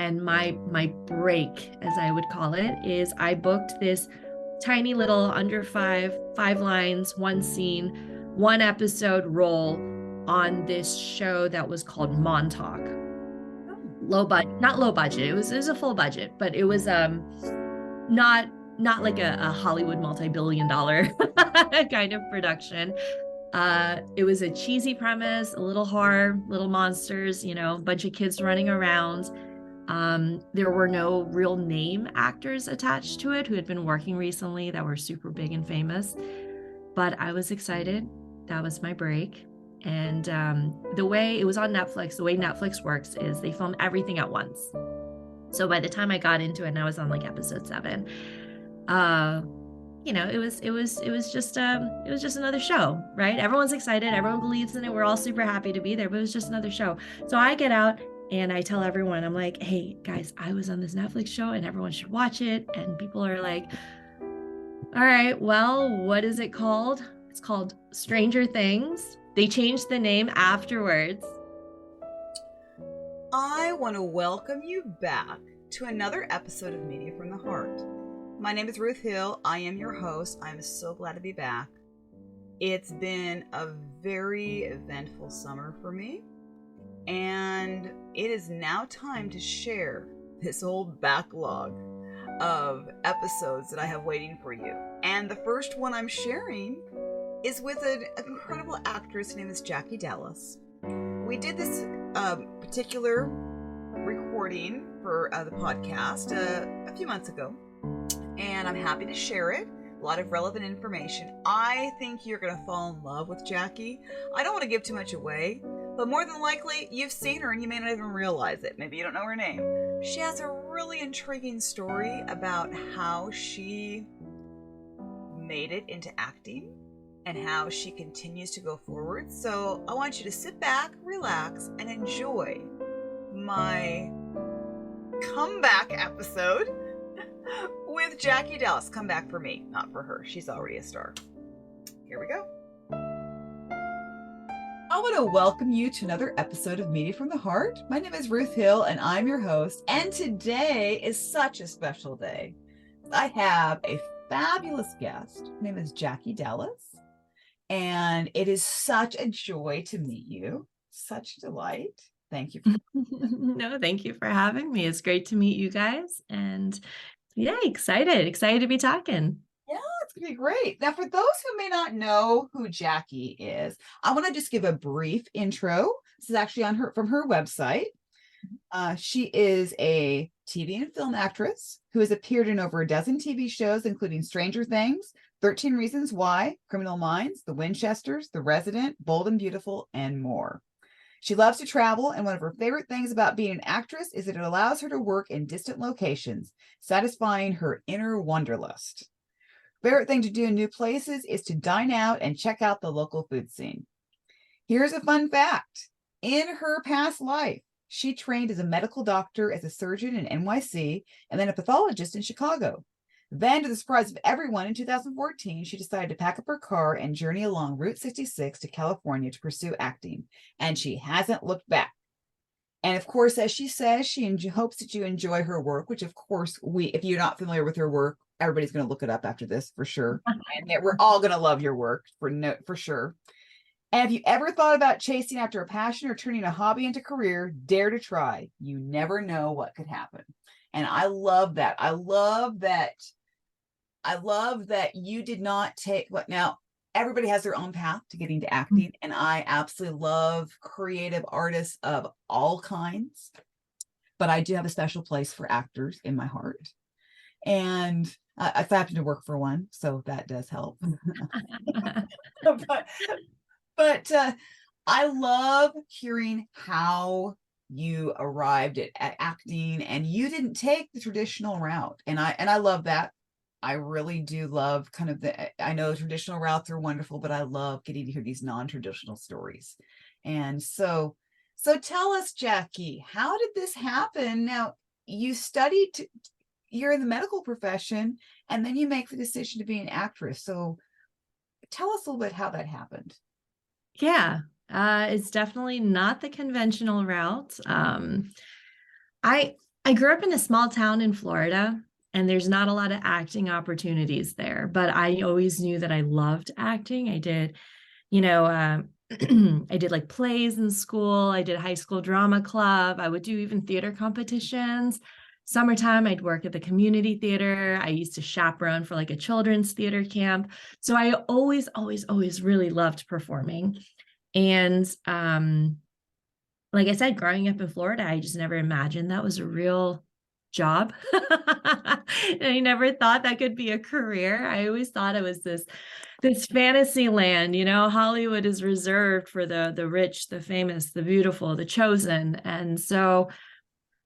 And my break, as I would call it, is I booked this tiny little under five lines, one scene, one episode role on this show that was called Montauk. Low budget, not low budget. It was a full budget, but it was not not like a Hollywood multi-billion dollar kind of production. It was a cheesy premise, a little horror, little monsters, a bunch of kids running around. There were no real name actors attached to it who had been working recently that were super big and famous. But I was excited. That was my break. And the way it was on Netflix, the way Netflix works is they film everything at once. So by the time I got into it, and I was on like episode 7, it was just another show, right? Everyone's excited, everyone believes in it. We're all super happy to be there, but it was just another show. So I get out and I tell everyone, I'm like, hey guys, I was on this Netflix show and everyone should watch it. And people are like, all right, well, what is it called? It's called Stranger Things. They changed the name afterwards. I want to welcome you back to another episode of Media from the Heart. My name is Ruth Hill. I am your host. I'm so glad to be back. It's been a very eventful summer for me, and it is now time to share this old backlog of episodes that I have waiting for you. And the first one I'm sharing is with an incredible actress. Her name is Jackie Dallas. We did this particular recording for the podcast a few months ago, and I'm happy to share it. A lot of relevant information. I think you're going to fall in love with Jackie. I don't want to give too much away, but more than likely you've seen her and you may not even realize it. Maybe you don't know her name. She has a really intriguing story about how she made it into acting and how she continues to go forward. So I want you to sit back, relax, and enjoy my comeback episode with Jackie Dallas. Comeback for me, not for her. She's already a star. Here we go. I want to welcome you to another episode of Media from the Heart. My name is Ruth Hill, and I'm your host. And today is such a special day. I have a fabulous guest. Her name is Jackie Dallas. And it is such a joy to meet you. Such a delight. Thank you. No, thank you for having me. It's great to meet you guys. And yeah, excited to be talking. Yeah, it's going to be great. Now, for those who may not know who Jackie is, I want to just give a brief intro. This is actually from her website. She is a TV and film actress who has appeared in over a dozen TV shows, including Stranger Things, 13 Reasons Why, Criminal Minds, The Winchesters, The Resident, Bold and Beautiful, and more. She loves to travel, and one of her favorite things about being an actress is that it allows her to work in distant locations, satisfying her inner wanderlust. Favorite thing to do in new places is to dine out and check out the local food scene. Here's a fun fact. In her past life, she trained as a medical doctor, as a surgeon in NYC, and then a pathologist in Chicago. Then, to the surprise of everyone, in 2014, she decided to pack up her car and journey along Route 66 to California to pursue acting, and she hasn't looked back. And of course, as she says, she hopes that you enjoy her work, which of course, if you're not familiar with her work, everybody's going to look it up after this for sure. And we're all going to love your work for sure. And if you ever thought about chasing after a passion or turning a hobby into career, dare to try. You never know what could happen. And I love that. I love that you did not take what now everybody has their own path to getting to acting. And I absolutely love creative artists of all kinds, but I do have a special place for actors in my heart. And I happen to work for one, so that does help. but I love hearing how you arrived at acting, and you didn't take the traditional route. And I love that. I really do love I know traditional routes are wonderful, but I love getting to hear these non-traditional stories. And so tell us, Jackie, how did this happen? Now, you studied, you're in the medical profession, and then you make the decision to be an actress. So tell us a little bit how that happened. Yeah, it's definitely not the conventional route. I I grew up in a small town in Florida, and there's not a lot of acting opportunities there, but I always knew that I loved acting. I did, you know, I did like plays in school. I did high school drama club. I would do even theater competitions. Summertime, I'd work at the community theater. I used to chaperone for like a children's theater camp. So I always really loved performing. And like I said, growing up in Florida, I just never imagined that was a real job. And I never thought that could be a career. I always thought it was this fantasy land, Hollywood is reserved for the rich, the famous, the beautiful, the chosen. And so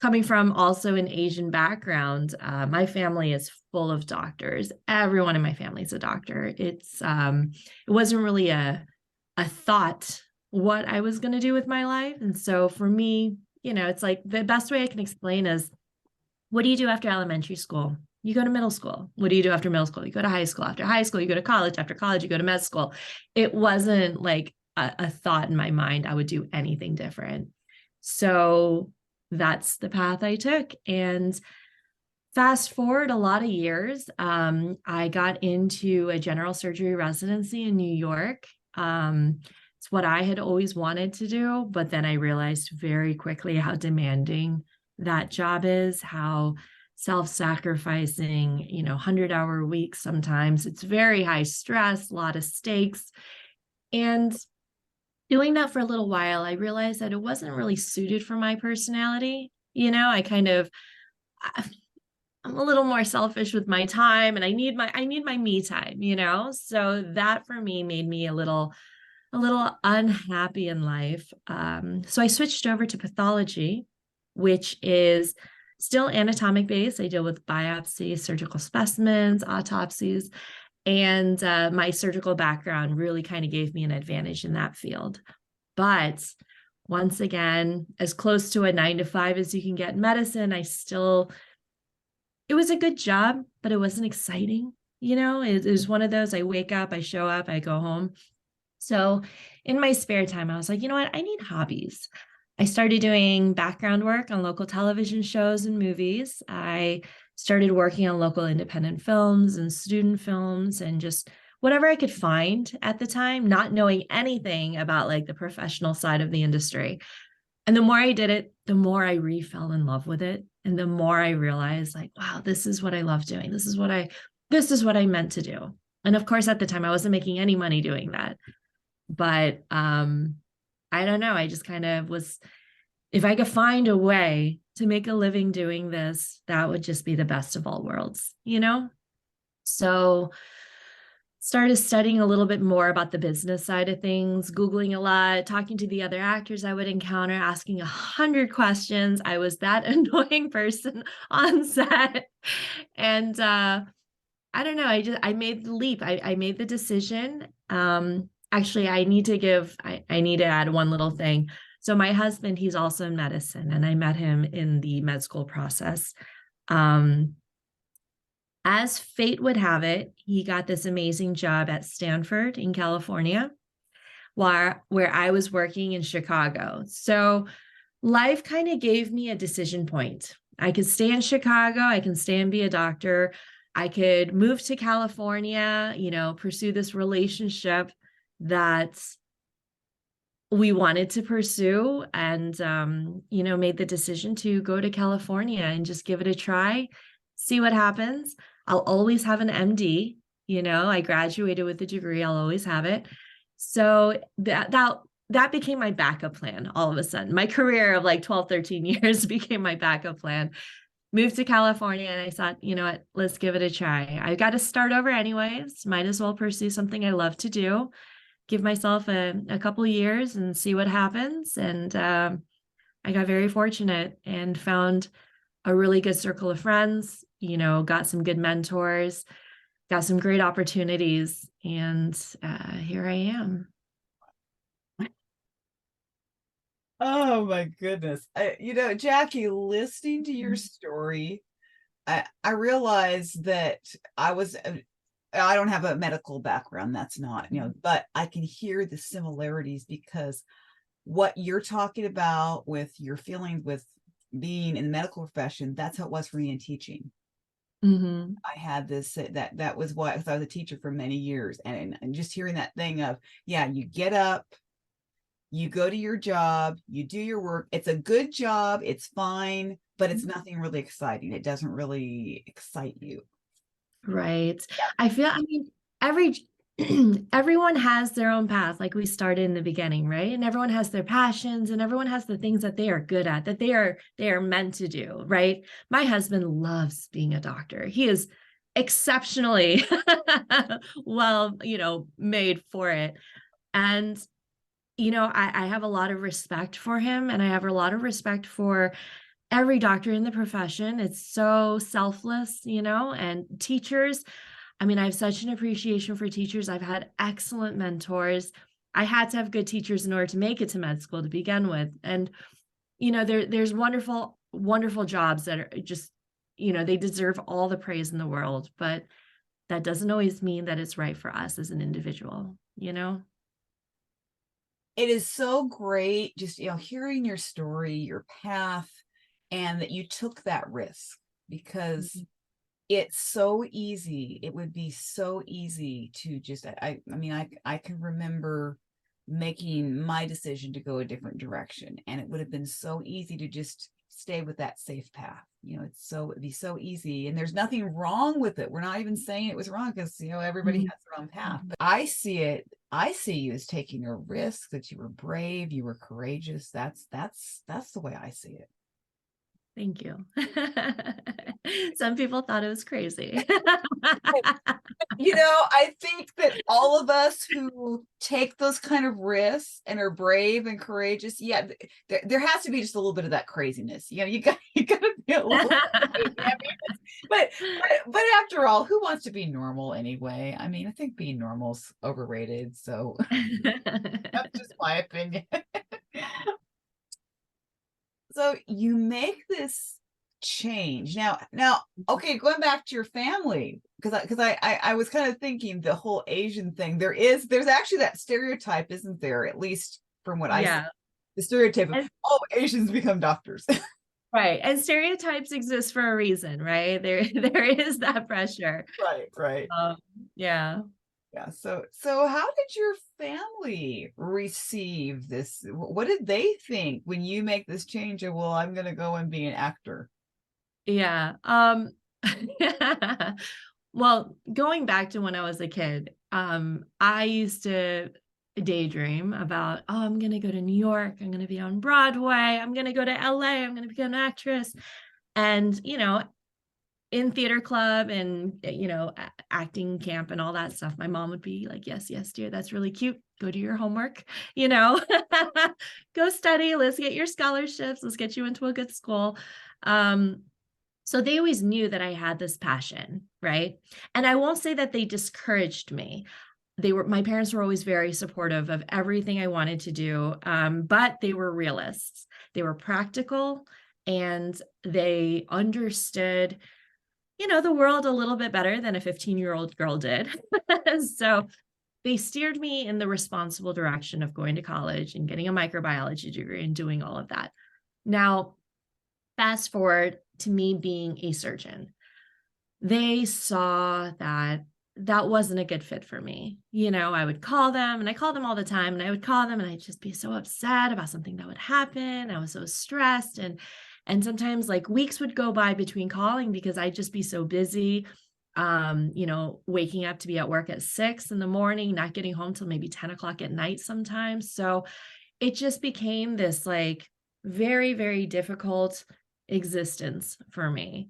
coming from also an Asian background, my family is full of doctors. Everyone in my family is a doctor. It wasn't really a thought what I was going to do with my life. And so for me, it's like the best way I can explain is, what do you do after elementary school? You go to middle school. What do you do after middle school? You go to high school. After high school, you go to college. After college, you go to med school. It wasn't like a thought in my mind I would do anything different. So that's the path I took. And fast forward a lot of years, I got into a general surgery residency in New York. It's what I had always wanted to do, but then I realized very quickly how demanding that job is, how self-sacrificing, 100-hour weeks sometimes. It's very high stress, a lot of stakes. And doing that for a little while, I realized that it wasn't really suited for my personality. I'm a little more selfish with my time, and I need my me time, So that for me made me a little unhappy in life. So I switched over to pathology, which is still anatomic based. I deal with biopsies, surgical specimens, autopsies, and my surgical background really kind of gave me an advantage in that field. But once again, as close to a 9-to-5 as you can get in medicine, it was a good job, but it wasn't exciting. It was one of those, I wake up, I show up, I go home. So in my spare time, I was like, you know what? I need hobbies. I started doing background work on local television shows and movies. I started working on local independent films and student films and just whatever I could find at the time, not knowing anything about like the professional side of the industry. And the more I did it, the more I fell in love with it. And the more I realized like, wow, this is what I love doing. This is what I meant to do. And of course, at the time, I wasn't making any money doing that. But I don't know. I just kind of was, if I could find a way to make a living doing this, that would just be the best of all worlds, So started studying a little bit more about the business side of things, Googling a lot, talking to the other actors I would encounter, asking 100 questions. I was that annoying person on set. And I don't know. I made the leap. I made the decision. Actually, I need to add one little thing. So my husband, he's also in medicine, and I met him in the med school process. As fate would have it, he got this amazing job at Stanford in California, where I was working in Chicago. So life kind of gave me a decision point. I could stay in Chicago. I can stay and be a doctor. I could move to California, pursue this relationship that we wanted to pursue, and, made the decision to go to California and just give it a try, see what happens. I'll always have an MD, I graduated with a degree. I'll always have it. So that became my backup plan. All of a sudden, my career of like 12, 13 years became my backup plan. Moved to California, and I thought, you know what, let's give it a try. I got to start over anyways. Might as well pursue something I love to do. Give myself a couple of years and see what happens. And I got very fortunate and found a really good circle of friends, got some good mentors, got some great opportunities. And here I am. Oh my goodness. Jackie, listening to your story, I realized that I don't have a medical background. That's not, but I can hear the similarities, because what you're talking about with your feelings with being in the medical profession, that's how it was for me in teaching. Mm-hmm. I had this, that was what, I was a teacher for many years. And just hearing that thing of, yeah, you get up, you go to your job, you do your work. It's a good job. It's fine, but it's nothing really exciting. It doesn't really excite you. Right. I mean, every everyone has their own path, like we started in the beginning, right? And everyone has their passions and everyone has the things that they are good at, that they are meant to do, right? My husband loves being a doctor. He is exceptionally well, made for it. And I have a lot of respect for him, and I have a lot of respect for every doctor in the profession. It's so selfless, and teachers. I mean, I have such an appreciation for teachers. I've had excellent mentors. I had to have good teachers in order to make it to med school to begin with. And, there's wonderful, wonderful jobs that are just, they deserve all the praise in the world, but that doesn't always mean that it's right for us as an individual. It is so great just, hearing your story, your path, and that you took that risk, because Mhm. it's so easy. It would be so easy to just, I can remember making my decision to go a different direction, and it would have been so easy to just stay with that safe path. It'd be so easy, and there's nothing wrong with it. We're not even saying it was wrong, because everybody Mhm. has their own path. But I see you as taking a risk, that you were brave, you were courageous. That's the way I see it. Thank you. Some people thought it was crazy. I think that all of us who take those kind of risks and are brave and courageous, yeah, there has to be just a little bit of that craziness. You got to be a little crazy. But after all, who wants to be normal anyway? I mean, I think being normal's overrated. So that's just my opinion. So you make this change now. Okay, going back to your family, because I was kind of thinking the whole Asian thing. There's actually that stereotype, isn't there? At least from what I see, Yeah. the stereotype of, And, oh, Asians become doctors. right. And stereotypes exist for a reason, right? There is that pressure. Right. Um, yeah. Yeah. So how did your family receive this? What did they think when you make this change of, well, I'm going to go and be an actor? Yeah. Well, going back to when I was a kid, I used to daydream about, oh, I'm going to go to New York. I'm going to be on Broadway. I'm going to go to LA. I'm going to become an actress. And, in theater club and, acting camp and all that stuff, my mom would be like, yes, yes, dear, that's really cute. Go do your homework, go study. Let's get your scholarships. Let's get you into a good school. Um, so they always knew that I had this passion, right? And I won't say that they discouraged me. My parents were always very supportive of everything I wanted to do, but they were realists. They were practical, and they understood, the world a little bit better than a 15-year-old girl did. So they steered me in the responsible direction of going to college and getting a microbiology degree and doing all of that. Now, fast forward to me being a surgeon. They saw that that wasn't a good fit for me. I would call them, and I called them all the time, and I would call them and I'd just be so upset about something that would happen. I was so stressed, and sometimes like weeks would go by between calling because I'd just be so busy, waking up to be at work at 6 a.m, not getting home till maybe 10 o'clock at night sometimes. So it just became this like very, very difficult existence for me.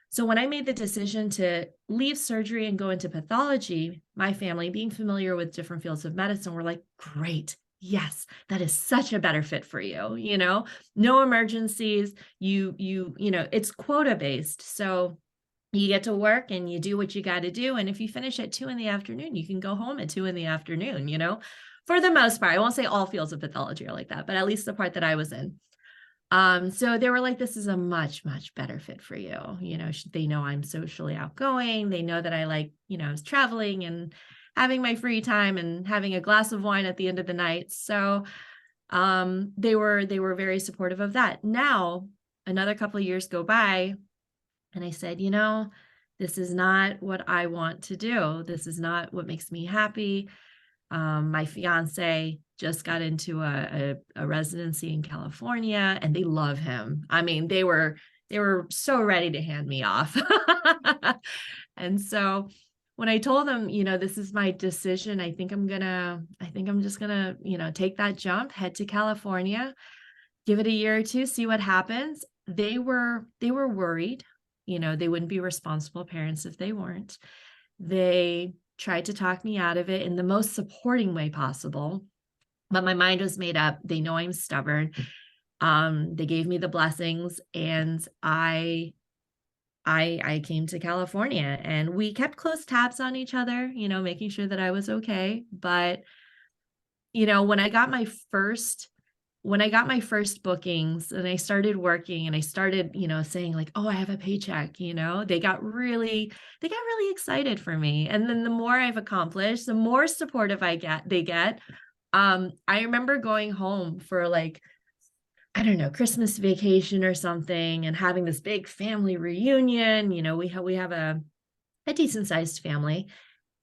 So when I made the decision to leave surgery and go into pathology, my family, being familiar with different fields of medicine, were like, great. Yes, that is such a better fit for you, no emergencies. It's quota based. So you get to work and you do what you got to do. And if you finish at 2 p.m, you can go home at 2 p.m, for the most part. I won't say all fields of pathology are like that, but at least the part that I was in. So they were like, this is a much, much better fit for you. They know I'm socially outgoing. They know that I like, traveling and having my free time and having a glass of wine at the end of the night. So they were very supportive of that. Now, another couple of years go by, and I said, this is not what I want to do. This is not what makes me happy. My fiance just got into a residency in California, and they love him. I mean, they were so ready to hand me off. And so when I told them, this is my decision, I think I'm just gonna, take that jump, head to California, give it a year or two, see what happens. They were worried, they wouldn't be responsible parents if they weren't. They tried to talk me out of it in the most supporting way possible, but my mind was made up. They know I'm stubborn. They gave me the blessings, and I came to California, and we kept close tabs on each other, making sure that I was okay. But when I got my first bookings and I started working and I started, saying like, oh, I have a paycheck, they got really excited for me. And then the more I've accomplished, the more supportive they get. I remember going home for like, I don't know, Christmas vacation or something, and having this big family reunion. We have a decent sized family,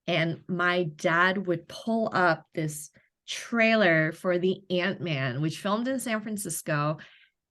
and my dad would pull up this trailer for the Ant-Man, which filmed in San Francisco,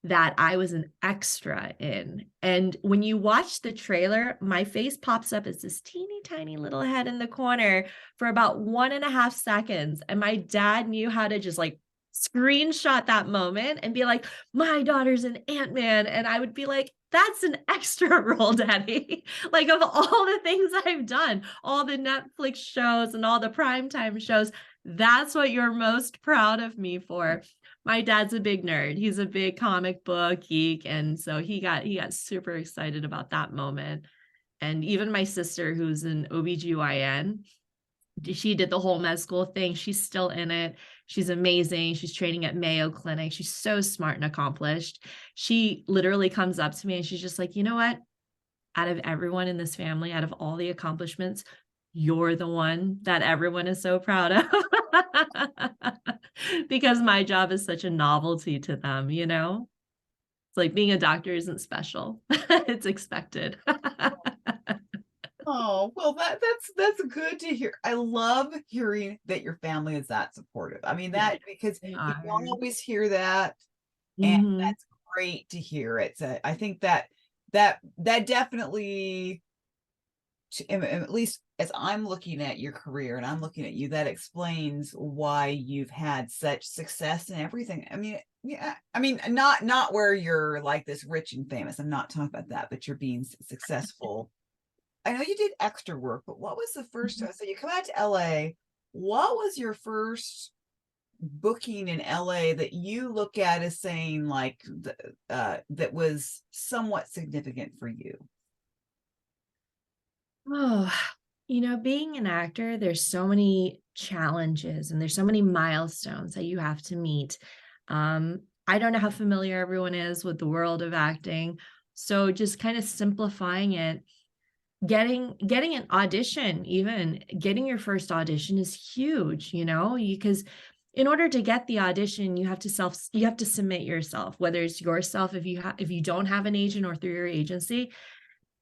that I was an extra in. And when you watch the trailer, my face pops up as this teeny tiny little head in the corner for about 1.5 seconds. And my dad knew how to just like screenshot that moment and be like, my daughter's an Ant-Man. And I would be like, that's an extra role, Daddy. Like, of all the things I've done, all the Netflix shows and all the primetime shows, that's what you're most proud of me for. My dad's a big nerd. He's a big comic book geek. And so he got super excited about that moment. And even my sister, who's an OBGYN, she did the whole med school thing. She's still in it. She's amazing. She's training at Mayo Clinic. She's so smart and accomplished. She literally comes up to me and she's just like, you know what? Out of everyone in this family, out of all the accomplishments, you're the one that everyone is so proud of. Because my job is such a novelty to them, It's like being a doctor isn't special. It's expected. Oh, well, that's good to hear. I love hearing that your family is that supportive. I mean, that because you don't always hear that, and that's great to hear. I think that definitely, at least as I'm looking at your career and I'm looking at you, that explains why you've had such success and everything. I mean, yeah, I mean, not where you're like this rich and famous. I'm not talking about that, but you're being successful. I know you did extra work, but what was the first? So you come out to LA. What was your first booking in LA that you look at as saying like that was somewhat significant for you? Oh, being an actor, there's so many challenges and there's so many milestones that you have to meet. I don't know how familiar everyone is with the world of acting. So just kind of simplifying it, getting an audition, even getting your first audition is huge, because in order to get the audition, you have to submit yourself, whether it's yourself, if you don't have an agent, or through your agency.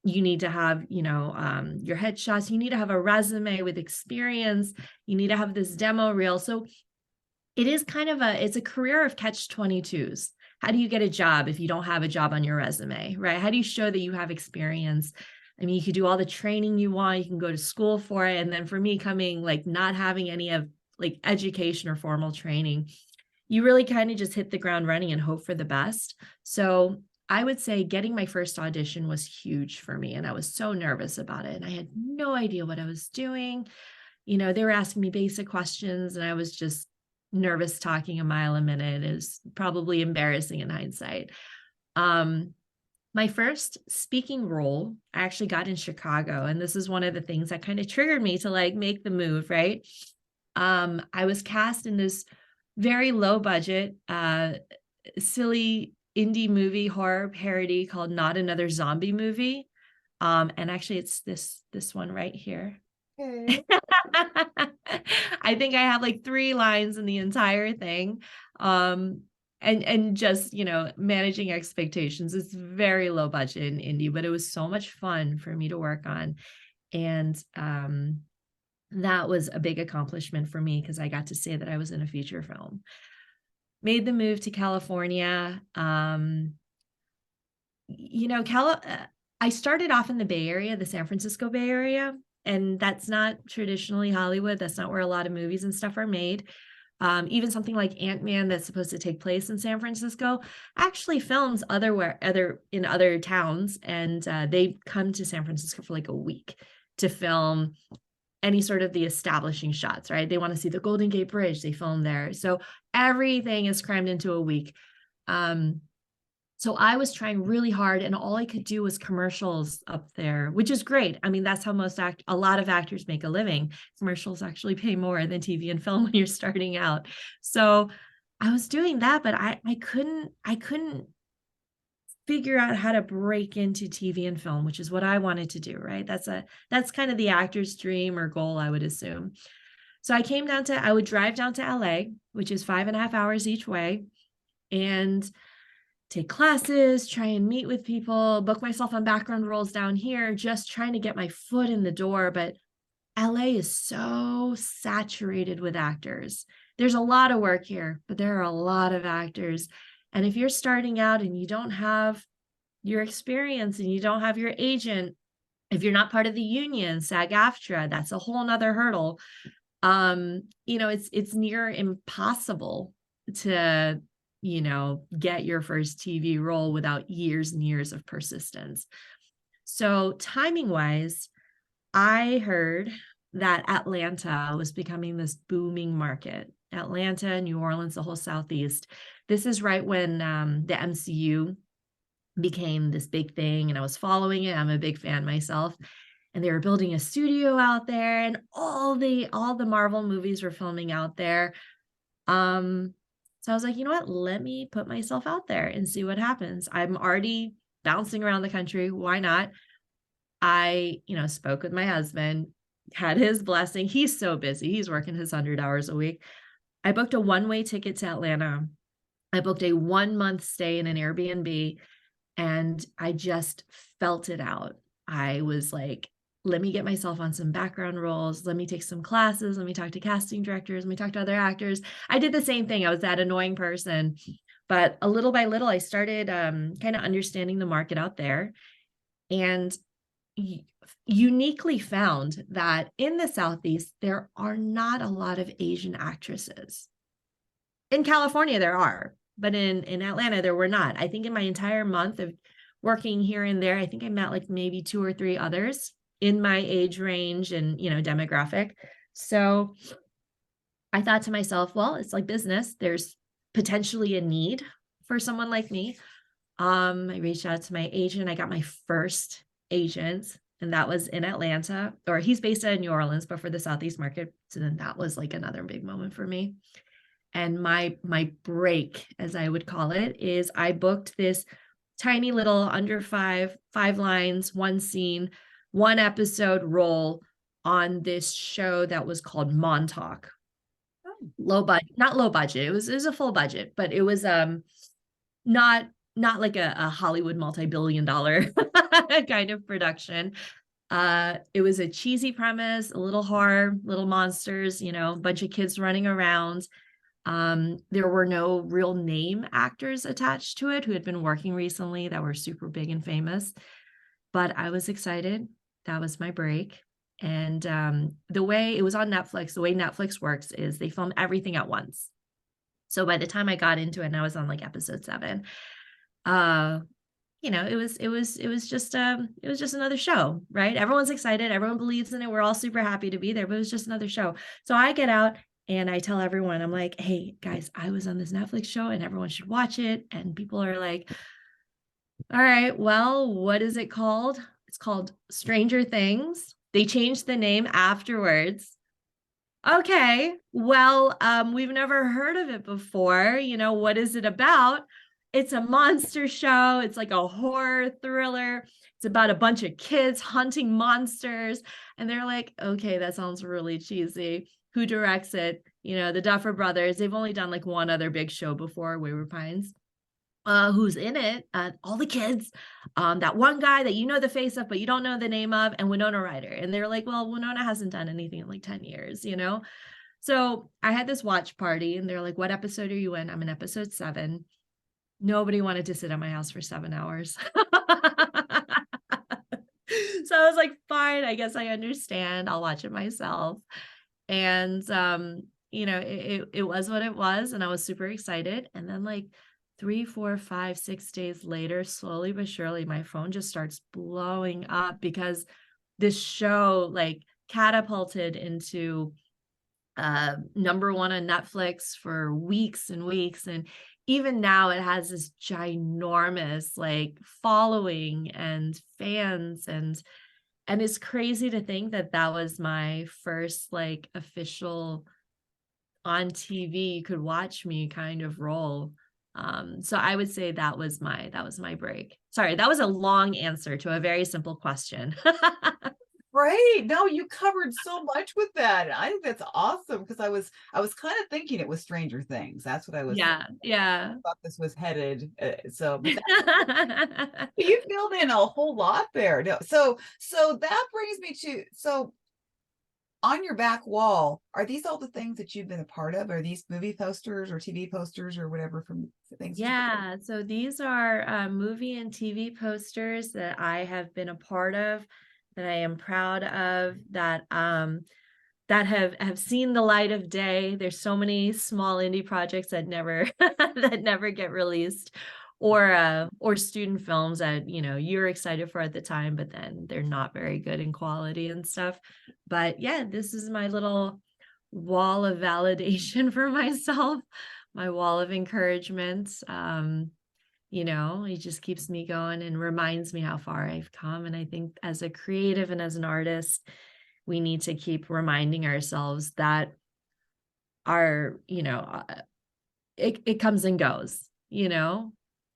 You need to have, your headshots. You need to have a resume with experience. You need to have this demo reel. So it is it's a career of catch-22s. How do you get a job if you don't have a job on your resume, right? How do you show that you have experience? I mean, you could do all the training you want. You can go to school for it. And then for me, coming like not having any of like education or formal training, you really kind of just hit the ground running and hope for the best. So I would say getting my first audition was huge for me. And I was so nervous about it. And I had no idea what I was doing. They were asking me basic questions and I was just nervous talking a mile a minute. It was probably embarrassing in hindsight. My first speaking role I actually got in Chicago. And this is one of the things that kind of triggered me to like make the move, right? I was cast in this very low budget, silly indie movie horror parody called Not Another Zombie Movie. And actually it's this one right here. Okay. I think I have like 3 lines in the entire thing. and just, managing expectations. It's very low budget in indie, but it was so much fun for me to work on. And that was a big accomplishment for me because I got to say that I was in a feature film. Made the move to California. I started off in the Bay Area, the San Francisco Bay Area, and that's not traditionally Hollywood. That's not where a lot of movies and stuff are made. Even something like Ant-Man that's supposed to take place in San Francisco actually films in other towns, and they come to San Francisco for like a week to film any sort of the establishing shots, right? They want to see the Golden Gate Bridge, they film there. So everything is crammed into a week. So I was trying really hard, and all I could do was commercials up there, which is great. I mean, that's how a lot of actors make a living. Commercials actually pay more than TV and film when you're starting out. So I was doing that, but I couldn't figure out how to break into TV and film, which is what I wanted to do, right? That's kind of the actor's dream or goal, I would assume. So I would drive down to LA, which is 5.5 hours each way, and take classes, try and meet with people, book myself on background roles down here, just trying to get my foot in the door. But LA is so saturated with actors. There's a lot of work here, but there are a lot of actors. And if you're starting out and you don't have your experience and you don't have your agent, if you're not part of the union, SAG-AFTRA, that's a whole nother hurdle. It's near impossible to get your first TV role without years and years of persistence. So timing wise, I heard that Atlanta was becoming this booming market. Atlanta, New Orleans, the whole Southeast. This is right when the MCU became this big thing, and I was following it. I'm a big fan myself. And they were building a studio out there, and all the Marvel movies were filming out there. So I was like, you know what? Let me put myself out there and see what happens. I'm already bouncing around the country. Why not? I, spoke with my husband, had his blessing. He's so busy. He's working his 100 hours a week. I booked a one-way ticket to Atlanta. I booked a 1-month stay in an Airbnb, and I just felt it out. I was like, let me get myself on some background roles. Let me take some classes. Let me talk to casting directors. Let me talk to other actors. I did the same thing. I was that annoying person. But a little by little, I started kind of understanding the market out there, and uniquely found that in the Southeast, there are not a lot of Asian actresses. In California, there are, but in Atlanta, there were not. I think in my entire month of working here and there, I think I met like maybe 2 or 3 others in my age range and, demographic. So I thought to myself, well, it's like business. There's potentially a need for someone like me. I reached out to my agent. I got my first agent, and that was in Atlanta, or he's based out of New Orleans, but for the Southeast market. So then that was like another big moment for me. And my break, as I would call it, is I booked this tiny little under five lines, 1 scene, 1 episode role on this show that was called Montauk. Not low budget. It was a full budget, but it was not like a Hollywood multi-billion-dollar kind of production. It was a cheesy premise, a little horror, little monsters, a bunch of kids running around. There were no real name actors attached to it who had been working recently that were super big and famous, but I was excited. That was my break. And the way it was on Netflix, the way Netflix works is they film everything at once. So by the time I got into it, and I was on like episode 7, it was just another show, right? Everyone's excited, everyone believes in it, we're all super happy to be there, but it was just another show. So I get out and I tell everyone, I'm like, hey guys, I was on this Netflix show and everyone should watch it. And people are like, all right, well, what is it called? It's called Stranger Things. They changed the name afterwards. Okay, well, we've never heard of it before. What is it about? It's a monster show. It's like a horror thriller. It's about a bunch of kids hunting monsters. And they're like, okay, that sounds really cheesy. who directs it, the Duffer Brothers. They've only done like one other big show before, Wayward Pines. Who's in it, all the kids, that one guy that the face of, but you don't know the name of, and Winona Ryder. And they're like, well, Winona hasn't done anything in like 10 years, So I had this watch party, and they're like, what episode are you in? I'm in episode 7. Nobody wanted to sit at my house for 7 hours. So I was like, fine, I guess I understand. I'll watch it myself. And, it was what it was. And I was super excited. And then like 3, 4, 5, 6 days later, slowly but surely, my phone just starts blowing up because this show like catapulted into number 1 on Netflix for weeks and weeks. And even now it has this ginormous like following and fans, and it's crazy to think that that was my first like official on TV, you could watch me kind of role. So I would say that was my break. Sorry, that was a long answer to a very simple question. Right. No, you covered so much with that. I think that's awesome because I was kind of thinking it was Stranger Things. That's what I was Yeah, I thought this was headed. You filled in a whole lot there. No, so that brings me to on your back wall, are these all the things that you've been a part of? Are these movie posters or TV posters or whatever from things? Yeah, so these are movie and TV posters that I have been a part of, that I am proud of, that have seen the light of day. There's so many small indie projects that never that never get released, or student films that you're excited for at the time, but then they're not very good in quality and stuff. But yeah, this is my little wall of validation for myself, my wall of encouragement. It just keeps me going and reminds me how far I've come. And I think as a creative and as an artist, we need to keep reminding ourselves that it comes and goes.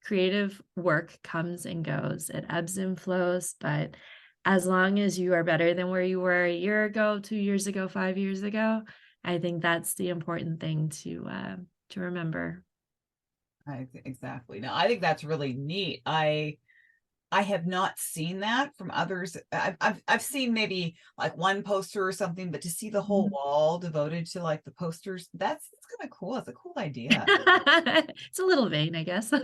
Creative work comes and goes. It ebbs and flows, but as long as you are better than where you were a year ago, 2 years ago, 5 years ago, I think that's the important thing to remember. Exactly. No, I think that's really neat. I have not seen that from others. I've seen maybe like one poster or something, but to see the whole wall devoted to like the posters, that's kind of cool. It's a cool idea. It's a little vain, I guess. But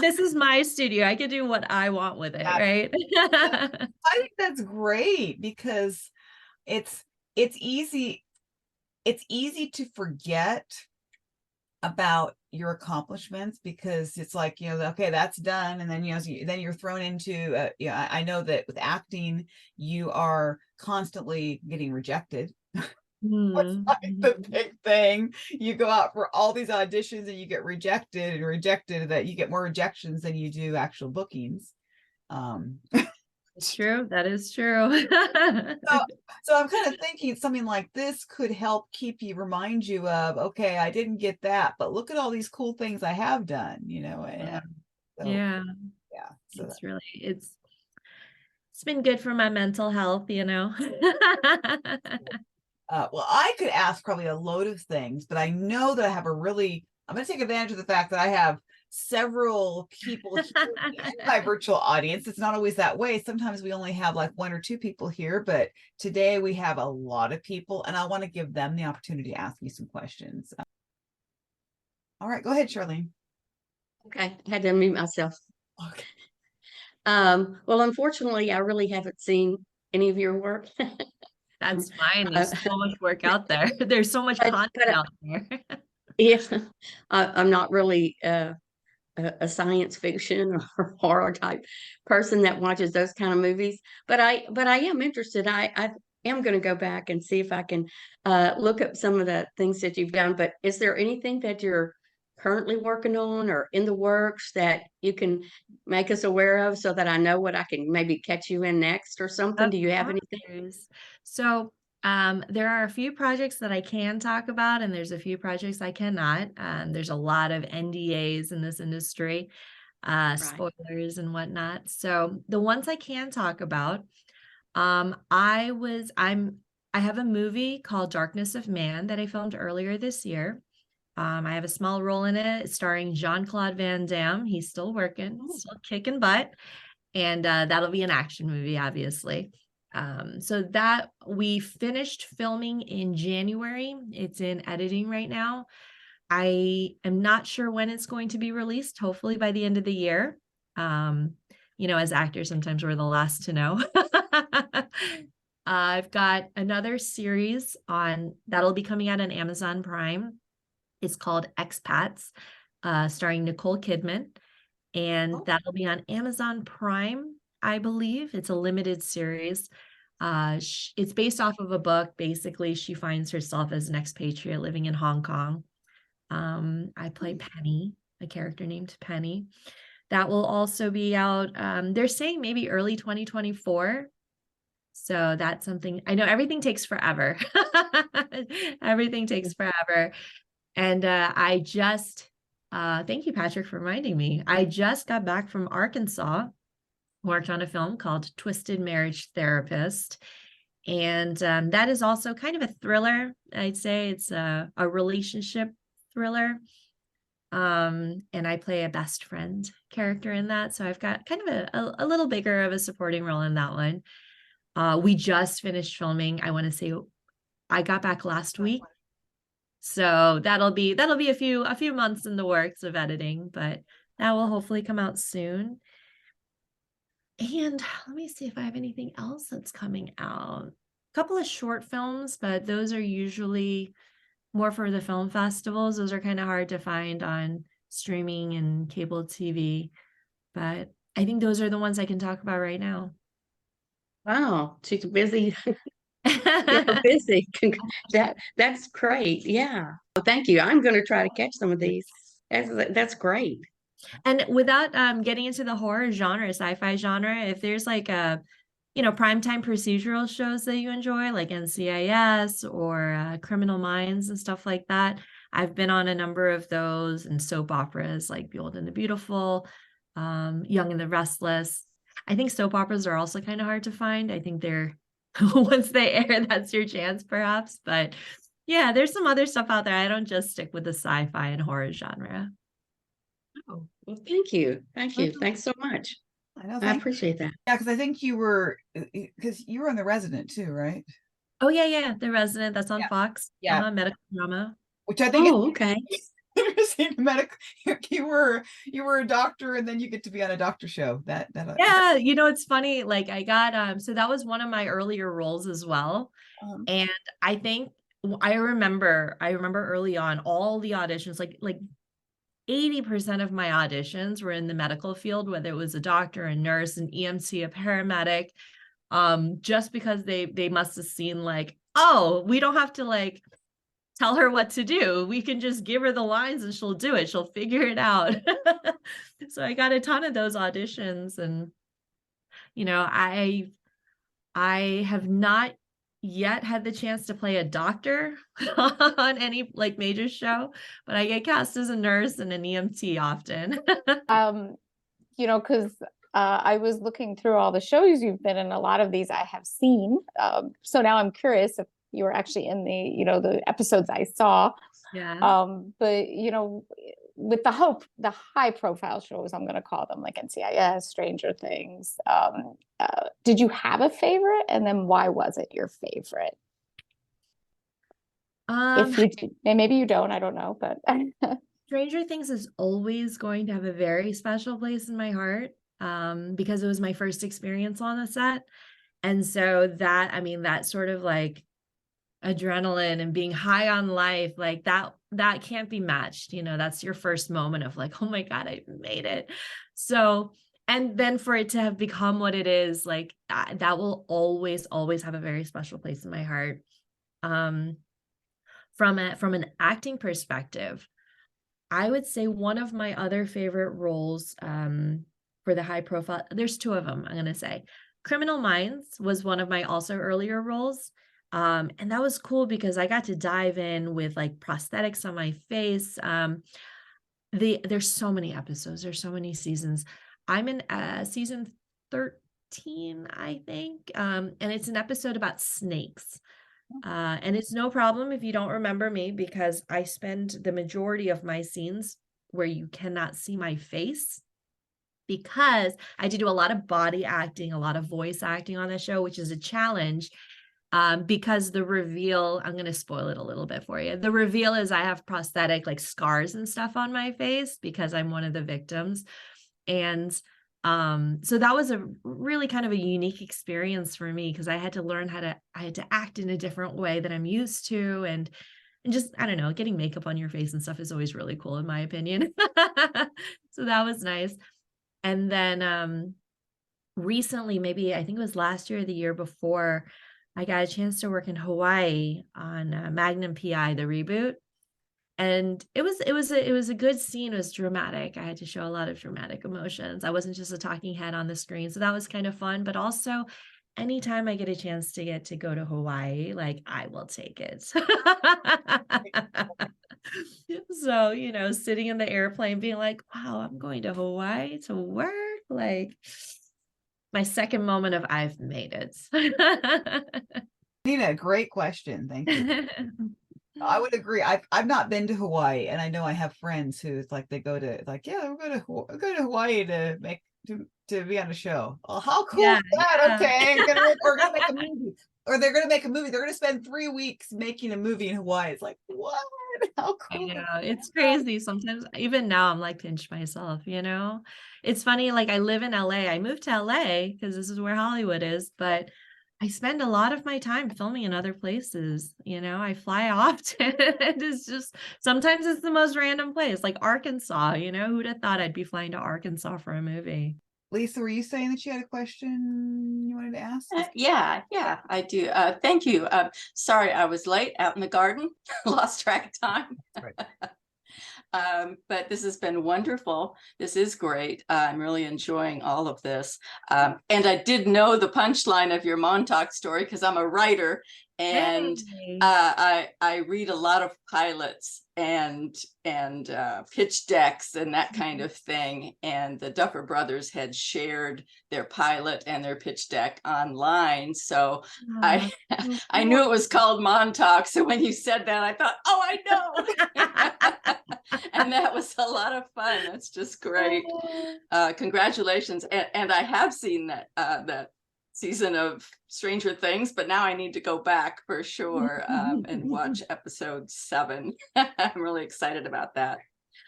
this is my studio. I can do what I want with it, right? I think that's great because it's easy to forget about your accomplishments because it's like, okay, that's done. And then, then you're thrown into, I know that with acting, you are constantly getting rejected. What's like the big thing? You go out for all these auditions and you get rejected, that you get more rejections than you do actual bookings. It's true. That is true. So I'm kind of thinking something like this could help remind you of, okay, I didn't get that, but look at all these cool things I have done, Yeah. Yeah. So it's been good for my mental health, well, I could ask probably a load of things, but I know that I'm going to take advantage of the fact that I have several people here in my virtual audience. It's not always that way. Sometimes we only have like 1 or 2 people here, but today we have a lot of people and I want to give them the opportunity to ask you some questions. All right, go ahead, Charlene. Okay, I had to unmute myself. Okay. Well, unfortunately, I really haven't seen any of your work. That's fine. There's so much work out there. There's so much content out there. Yeah, I'm not really a science fiction or horror type person that watches those kind of movies, but I am interested. I am going to go back and see if I can look up some of the things that you've done. But is there anything that you're currently working on or in the works that you can make us aware of so that I know what I can maybe catch you in next or something? Do you have anything? So there are a few projects that I can talk about, and there's a few projects I cannot. There's a lot of NDAs in this industry, spoilers and whatnot. So the ones I can talk about, I'm I have a movie called Darkness of Man that I filmed earlier this year. I have a small role in it. It's starring Jean-Claude Van Damme. He's still working, still kicking butt. And that'll be an action movie, obviously. So that we finished filming in January. It's in editing right now. I am not sure when it's going to be released, hopefully by the end of the year. As actors, sometimes we're the last to know. I've got another series that'll be coming out on Amazon Prime. It's called Expats, starring Nicole Kidman. And that'll be on Amazon Prime, I believe. It's a limited series. It's based off of a book. Basically, she finds herself as an expatriate living in Hong Kong. I play Penny, a character named Penny. That will also be out. They're saying maybe early 2024. So that's something. I know everything takes forever. Everything takes forever. And thank you, Patrick, for reminding me. I just got back from Arkansas, worked on a film called Twisted Marriage Therapist. And that is also kind of a thriller. I'd say it's a relationship thriller. And I play a best friend character in that. So I've got kind of a little bigger of a supporting role in that one. We just finished filming. I want to say I got back last week. So that'll be a few months in the works of editing, but that will hopefully come out soon. And let me see if I have anything else that's coming out. A couple of short films, but those are usually more for the film festivals. Those are kind of hard to find on streaming and cable TV, but I think those are the ones I can talk about right now. Wow, she's busy. You're busy. That's great. Yeah. Well, thank you. I'm going to try to catch some of these. That's great. And without getting into the horror genre, sci-fi genre, if there's like primetime procedural shows that you enjoy, like NCIS or Criminal Minds and stuff like that, I've been on a number of those, and soap operas like Behold and the Beautiful, Young and the Restless. I think soap operas are also kind of hard to find. I think they're once they air, that's your chance, perhaps. But yeah, there's some other stuff out there. I don't just stick with the sci-fi and horror genre. Oh, well, thank you. Thank you. Thanks so much. I appreciate that. Yeah, because I think you were on The Resident too, right? Oh yeah, The Resident. That's on Fox. Yeah, medical drama. Which I think. Oh, okay. Interesting. Medical. You were a doctor, and then you get to be on a doctor show. Yeah, it's funny. Like I got so that was one of my earlier roles as well, and I think I remember early on all the auditions, like 80% of my auditions were in the medical field, whether it was a doctor, a nurse, an EMT, a paramedic, just because they must have seen like, oh, we don't have to like tell her what to do. We can just give her the lines and she'll do it. She'll figure it out. So I got a ton of those auditions, and I have not yet had the chance to play a doctor on any like major show, but I get cast as a nurse and an EMT often. Because I was looking through all the shows you've been in. A lot of these I have seen. So now I'm curious if you were actually in the episodes I saw. Yeah. But with the high profile shows, I'm going to call them, like NCIS, Stranger Things. Did you have a favorite? And then why was it your favorite? If you did, and maybe you don't, I don't know, but Stranger Things is always going to have a very special place in my heart, because it was my first experience on a set. And so that sort of like adrenaline and being high on life, like that can't be matched. That's your first moment of like, oh my God, I made it. So, and then for it to have become what it is, like that will always have a very special place in my heart. From an acting perspective, I would say one of my other favorite roles, for the high profile, there's two of them, I'm going to say. Criminal Minds was one of my also earlier roles. And that was cool because I got to dive in with like prosthetics on my face. There's so many episodes, there's so many seasons. I'm in season 13, I think. And it's an episode about snakes. And it's no problem if you don't remember me, because I spend the majority of my scenes where you cannot see my face, because I do a lot of body acting, a lot of voice acting on the show, which is a challenge. Because the reveal, I'm going to spoil it a little bit for you. The reveal is I have prosthetic like scars and stuff on my face because I'm one of the victims. And so that was a really kind of a unique experience for me, because I had to learn I had to act in a different way that I'm used to. And just, I don't know, getting makeup on your face and stuff is always really cool, in my opinion. So that was nice. And then recently, maybe I think it was last year or the year before, I got a chance to work in Hawaii on Magnum PI, the reboot. And it was a good scene. It was dramatic. I had to show a lot of dramatic emotions. I wasn't just a talking head on the screen. So that was kind of fun. But also, anytime I get a chance to go to Hawaii, like, I will take it. So, sitting in the airplane being like, wow, I'm going to Hawaii to work. Like, my second moment of I've made it. Nina, great question. Thank you. I would agree. I've not been to Hawaii, and I know I have friends who's like, they go to like, yeah, we'll go to Hawaii to be on a show. Oh, how cool is that? Okay, we're gonna make a movie, or they're gonna make a movie. They're gonna spend 3 weeks making a movie in Hawaii. It's like, what? How cool! I know, it's crazy. Sometimes even now I'm like, pinch myself. It's funny. Like, I live in LA. I moved to LA because this is where Hollywood is, but I spend a lot of my time filming in other places. I fly often. It's just, sometimes it's the most random place, like Arkansas. Who'd have thought I'd be flying to Arkansas for a movie? Lisa, were you saying that you had a question you wanted to ask? Yeah, I do. Thank you. Sorry, I was late out in the garden, lost track of time. Right. But this has been wonderful. This is great. I'm really enjoying all of this. And I did know the punchline of your Montauk story because I'm a writer, and Hey. I read a lot of pilots and pitch decks and that kind of thing. And the Duffer Brothers had shared their pilot and their pitch deck online. So I knew it was called Montauk. So when you said that, I thought, oh, I know. And that was a lot of fun. That's just great. Congratulations. And I have seen that season of Stranger Things, but now I need to go back for sure and watch episode 7. I'm really excited about that.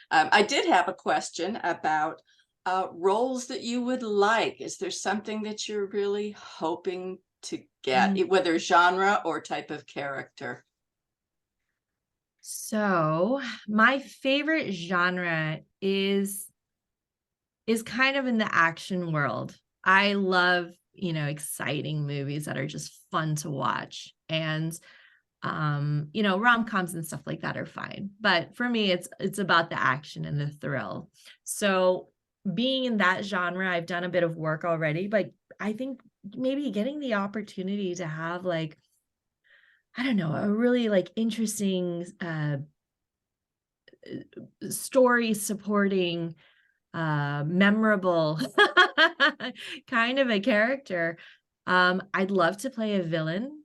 I did have a question about roles that you would like. Is there something that you're really hoping to get, whether genre or type of character? So my favorite genre is kind of in the action world. I love, exciting movies that are just fun to watch. And rom-coms and stuff like that are fine. But for me, it's about the action and the thrill. So being in that genre, I've done a bit of work already, but I think maybe getting the opportunity to have, like, I don't know, a really like interesting story supporting memorable kind of a character. I'd love to play a villain.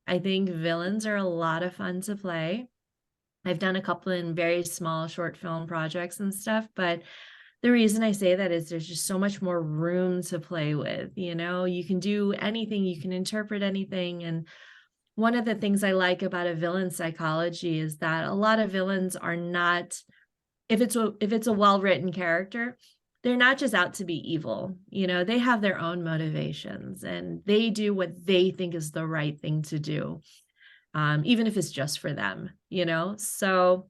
I think villains are a lot of fun to play. I've done a couple in very small short film projects and stuff, but the reason I say that is there's just so much more room to play with. You can do anything, you can interpret anything. And one of the things I like about a villain psychology is that a lot of villains are not, if it's a well-written character, they're not just out to be evil. They have their own motivations and they do what they think is the right thing to do, even if it's just for them. So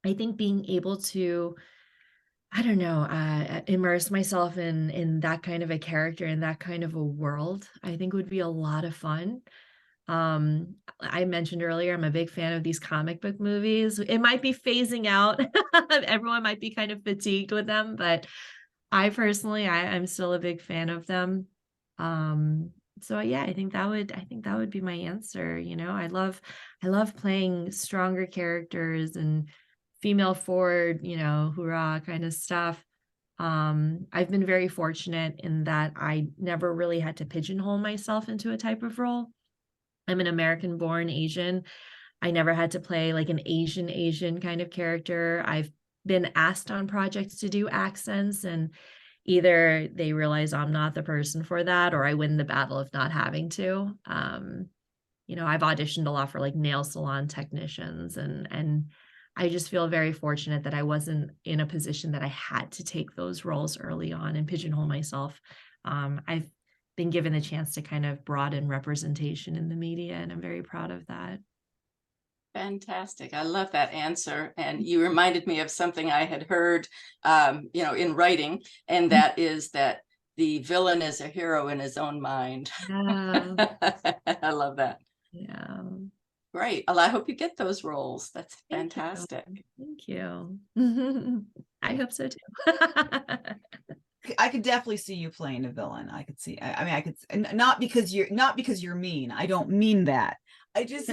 I think being able to, I don't know, immerse myself in that kind of a character, in that kind of a world, I think would be a lot of fun. I mentioned earlier, I'm a big fan of these comic book movies. It might be phasing out. Everyone might be kind of fatigued with them, but I personally, I'm still a big fan of them. So yeah, I think that would be my answer. I love playing stronger characters and female forward, hoorah kind of stuff. I've been very fortunate in that I never really had to pigeonhole myself into a type of role. I'm an American born Asian. I never had to play like an Asian kind of character. I've been asked on projects to do accents, and either they realize I'm not the person for that, or I win the battle of not having to. I've auditioned a lot for like nail salon technicians, and I just feel very fortunate that I wasn't in a position that I had to take those roles early on and pigeonhole myself. I've been given the chance to kind of broaden representation in the media, and I'm very proud of that. Fantastic. I love that answer. And you reminded me of something I had heard, in writing, and that is that the villain is a hero in his own mind. Yeah. I love that. Yeah. Great. Well, I hope you get those roles. That's fantastic. Thank you. I hope so too. I could definitely see you playing a villain. I could see. I could not because you're mean. I don't mean that. I just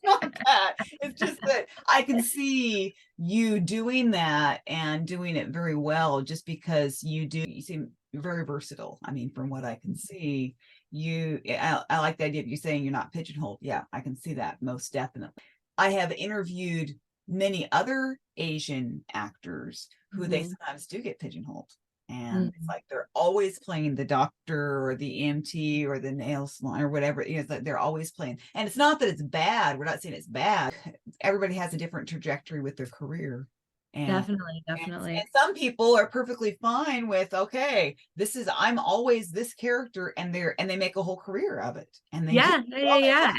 not that. It's just that I can see you doing that and doing it very well. Just because you seem very versatile. I mean, from what I can see, I like the idea of you saying you're not pigeonholed. Yeah, I can see that most definitely. I have interviewed many other Asian actors who they sometimes do get pigeonholed. And it's like they're always playing the doctor or the EMT or the nail salon or whatever. It's like they're always playing. And it's not that it's bad. We're not saying it's bad. Everybody has a different trajectory with their career. And Definitely. And some people are perfectly fine with, okay, I'm always this character, and they make a whole career of it. And they yeah.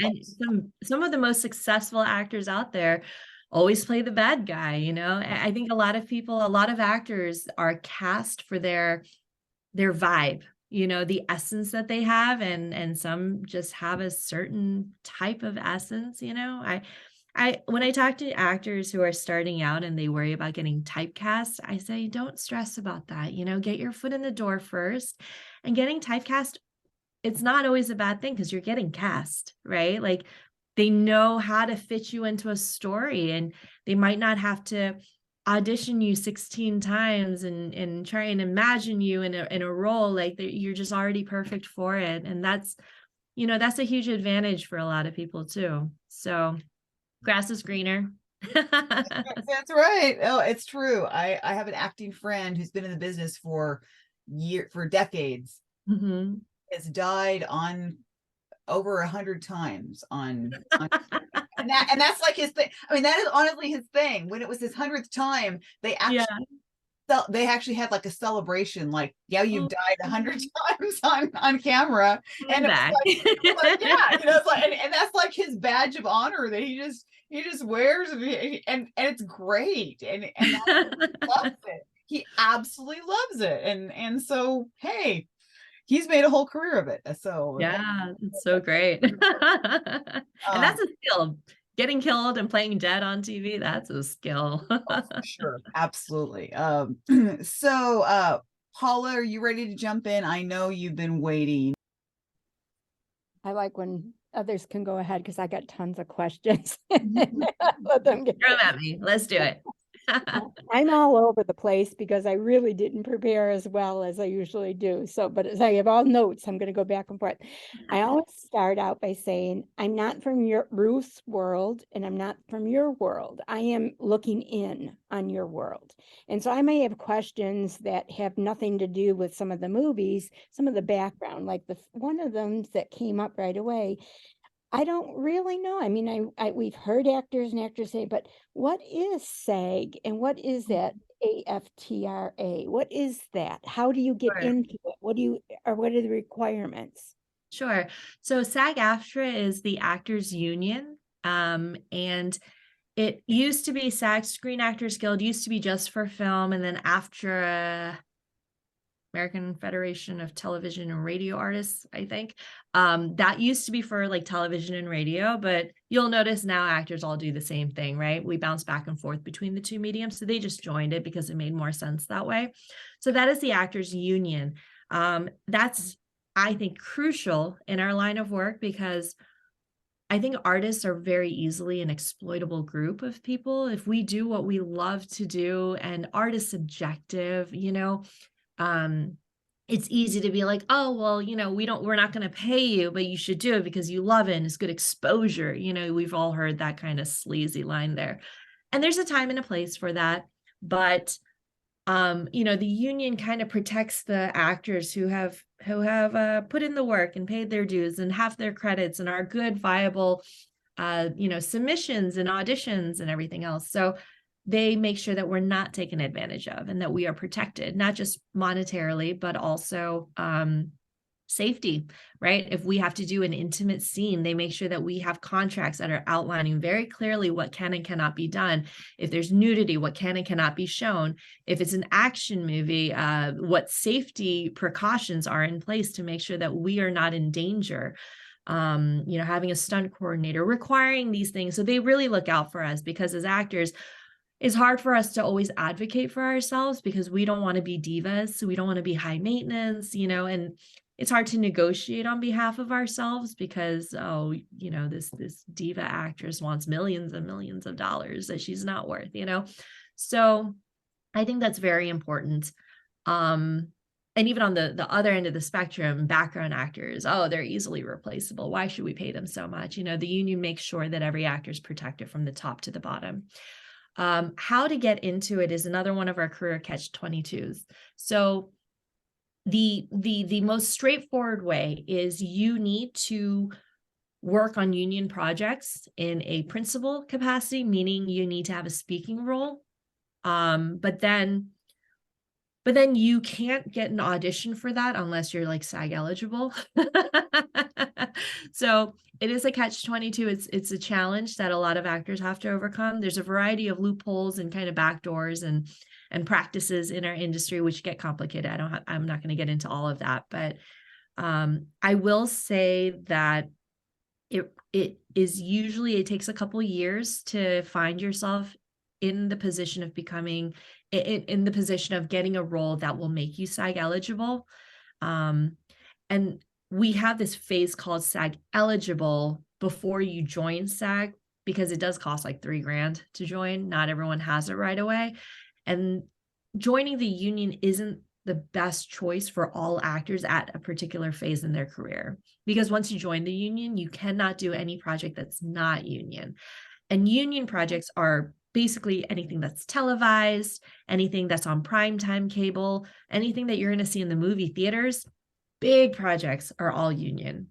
And some of the most successful actors out there always play the bad guy. I think a lot of actors are cast for their vibe, the essence that they have, and some just have a certain type of essence. When I talk to actors who are starting out and they worry about getting typecast, I say, don't stress about that. Get your foot in the door first. And getting typecast, it's not always a bad thing because you're getting cast, right? Like, they know how to fit you into a story, and they might not have to audition you 16 times and try and imagine you in a role. Like, you're just already perfect for it. And that's a huge advantage for a lot of people too. So grass is greener. That's right. Oh, it's true. I have an acting friend who's been in the business for decades. Has died on over 100 times on and that's like his thing. I mean, that is honestly his thing. When it was his 100th time, they actually had like a celebration, like, you've died 100 times on camera. And it was like, yeah, it's like, and that's like his badge of honor that he just wears, and it's great, and loves it. He absolutely loves it, and so, hey, he's made a whole career of it. So yeah, it's so great. And that's a skill. Getting killed and playing dead on TV, that's a skill. Sure, absolutely. So Paula, are you ready to jump in? I know you've been waiting. I like when others can go ahead because I got tons of questions. Let them get throw them at me. Let's do it. I'm all over the place because I really didn't prepare as well as I usually do. But as I have all notes, I'm going to go back and forth. I always start out by saying, I'm not from Ruth's world, and I'm not from your world. I am looking in on your world. And so I may have questions that have nothing to do with some of the movies, some of the background, like one of them that came up right away. I don't really know. I mean, we've heard actors and actors say, but what is SAG and what is that AFTRA? What is that? How do you get into it? What are the requirements? Sure. So SAG-AFTRA is the Actors Union, and it used to be SAG Screen Actors Guild, used to be just for film, and then AFTRA, American Federation of Television and Radio Artists, I think. That used to be for like television and radio, but you'll notice now actors all do the same thing, right? We bounce back and forth between the two mediums. So they just joined it because it made more sense that way. So that is the Actors Union. That's, I think, crucial in our line of work because I think artists are very easily an exploitable group of people. If we do what we love to do, and art is subjective, it's easy to be like, oh, well, we're not going to pay you, but you should do it because you love it and it's good exposure. We've all heard that kind of sleazy line there. And there's a time and a place for that. But, the union kind of protects the actors who have put in the work and paid their dues and have their credits and are good, viable, submissions and auditions and everything else. So they make sure that we're not taken advantage of and that we are protected, not just monetarily, but also safety, right? If we have to do an intimate scene, they make sure that we have contracts that are outlining very clearly what can and cannot be done. If there's nudity, what can and cannot be shown. If it's an action movie, what safety precautions are in place to make sure that we are not in danger. Having a stunt coordinator, requiring these things. So they really look out for us, because as actors, it's hard for us to always advocate for ourselves because we don't want to be divas. So we don't want to be high maintenance, and it's hard to negotiate on behalf of ourselves because, this diva actress wants millions and millions of dollars that she's not worth, So I think that's very important. And even on the other end of the spectrum, background actors, they're easily replaceable. Why should we pay them so much? The union makes sure that every actor is protected from the top to the bottom. How to get into it is another one of our career catch-22s. So the most straightforward way is you need to work on union projects in a principal capacity, meaning you need to have a speaking role. But then you can't get an audition for that unless you're like SAG eligible. So it is a catch-22. It's a challenge that a lot of actors have to overcome. There's a variety of loopholes and kind of backdoors and practices in our industry, which get complicated. I'm not going to get into all of that, but I will say that it is usually, it takes a couple years to find yourself in the position of becoming in the position of getting a role that will make you SAG eligible. And we have this phase called SAG eligible before you join SAG, because it does cost like $3,000 to join. Not everyone has it right away. And joining the union isn't the best choice for all actors at a particular phase in their career, because once you join the union, you cannot do any project that's not union. And union projects are basically anything that's televised, anything that's on primetime cable, anything that you're going to see in the movie theaters. Big projects are all union.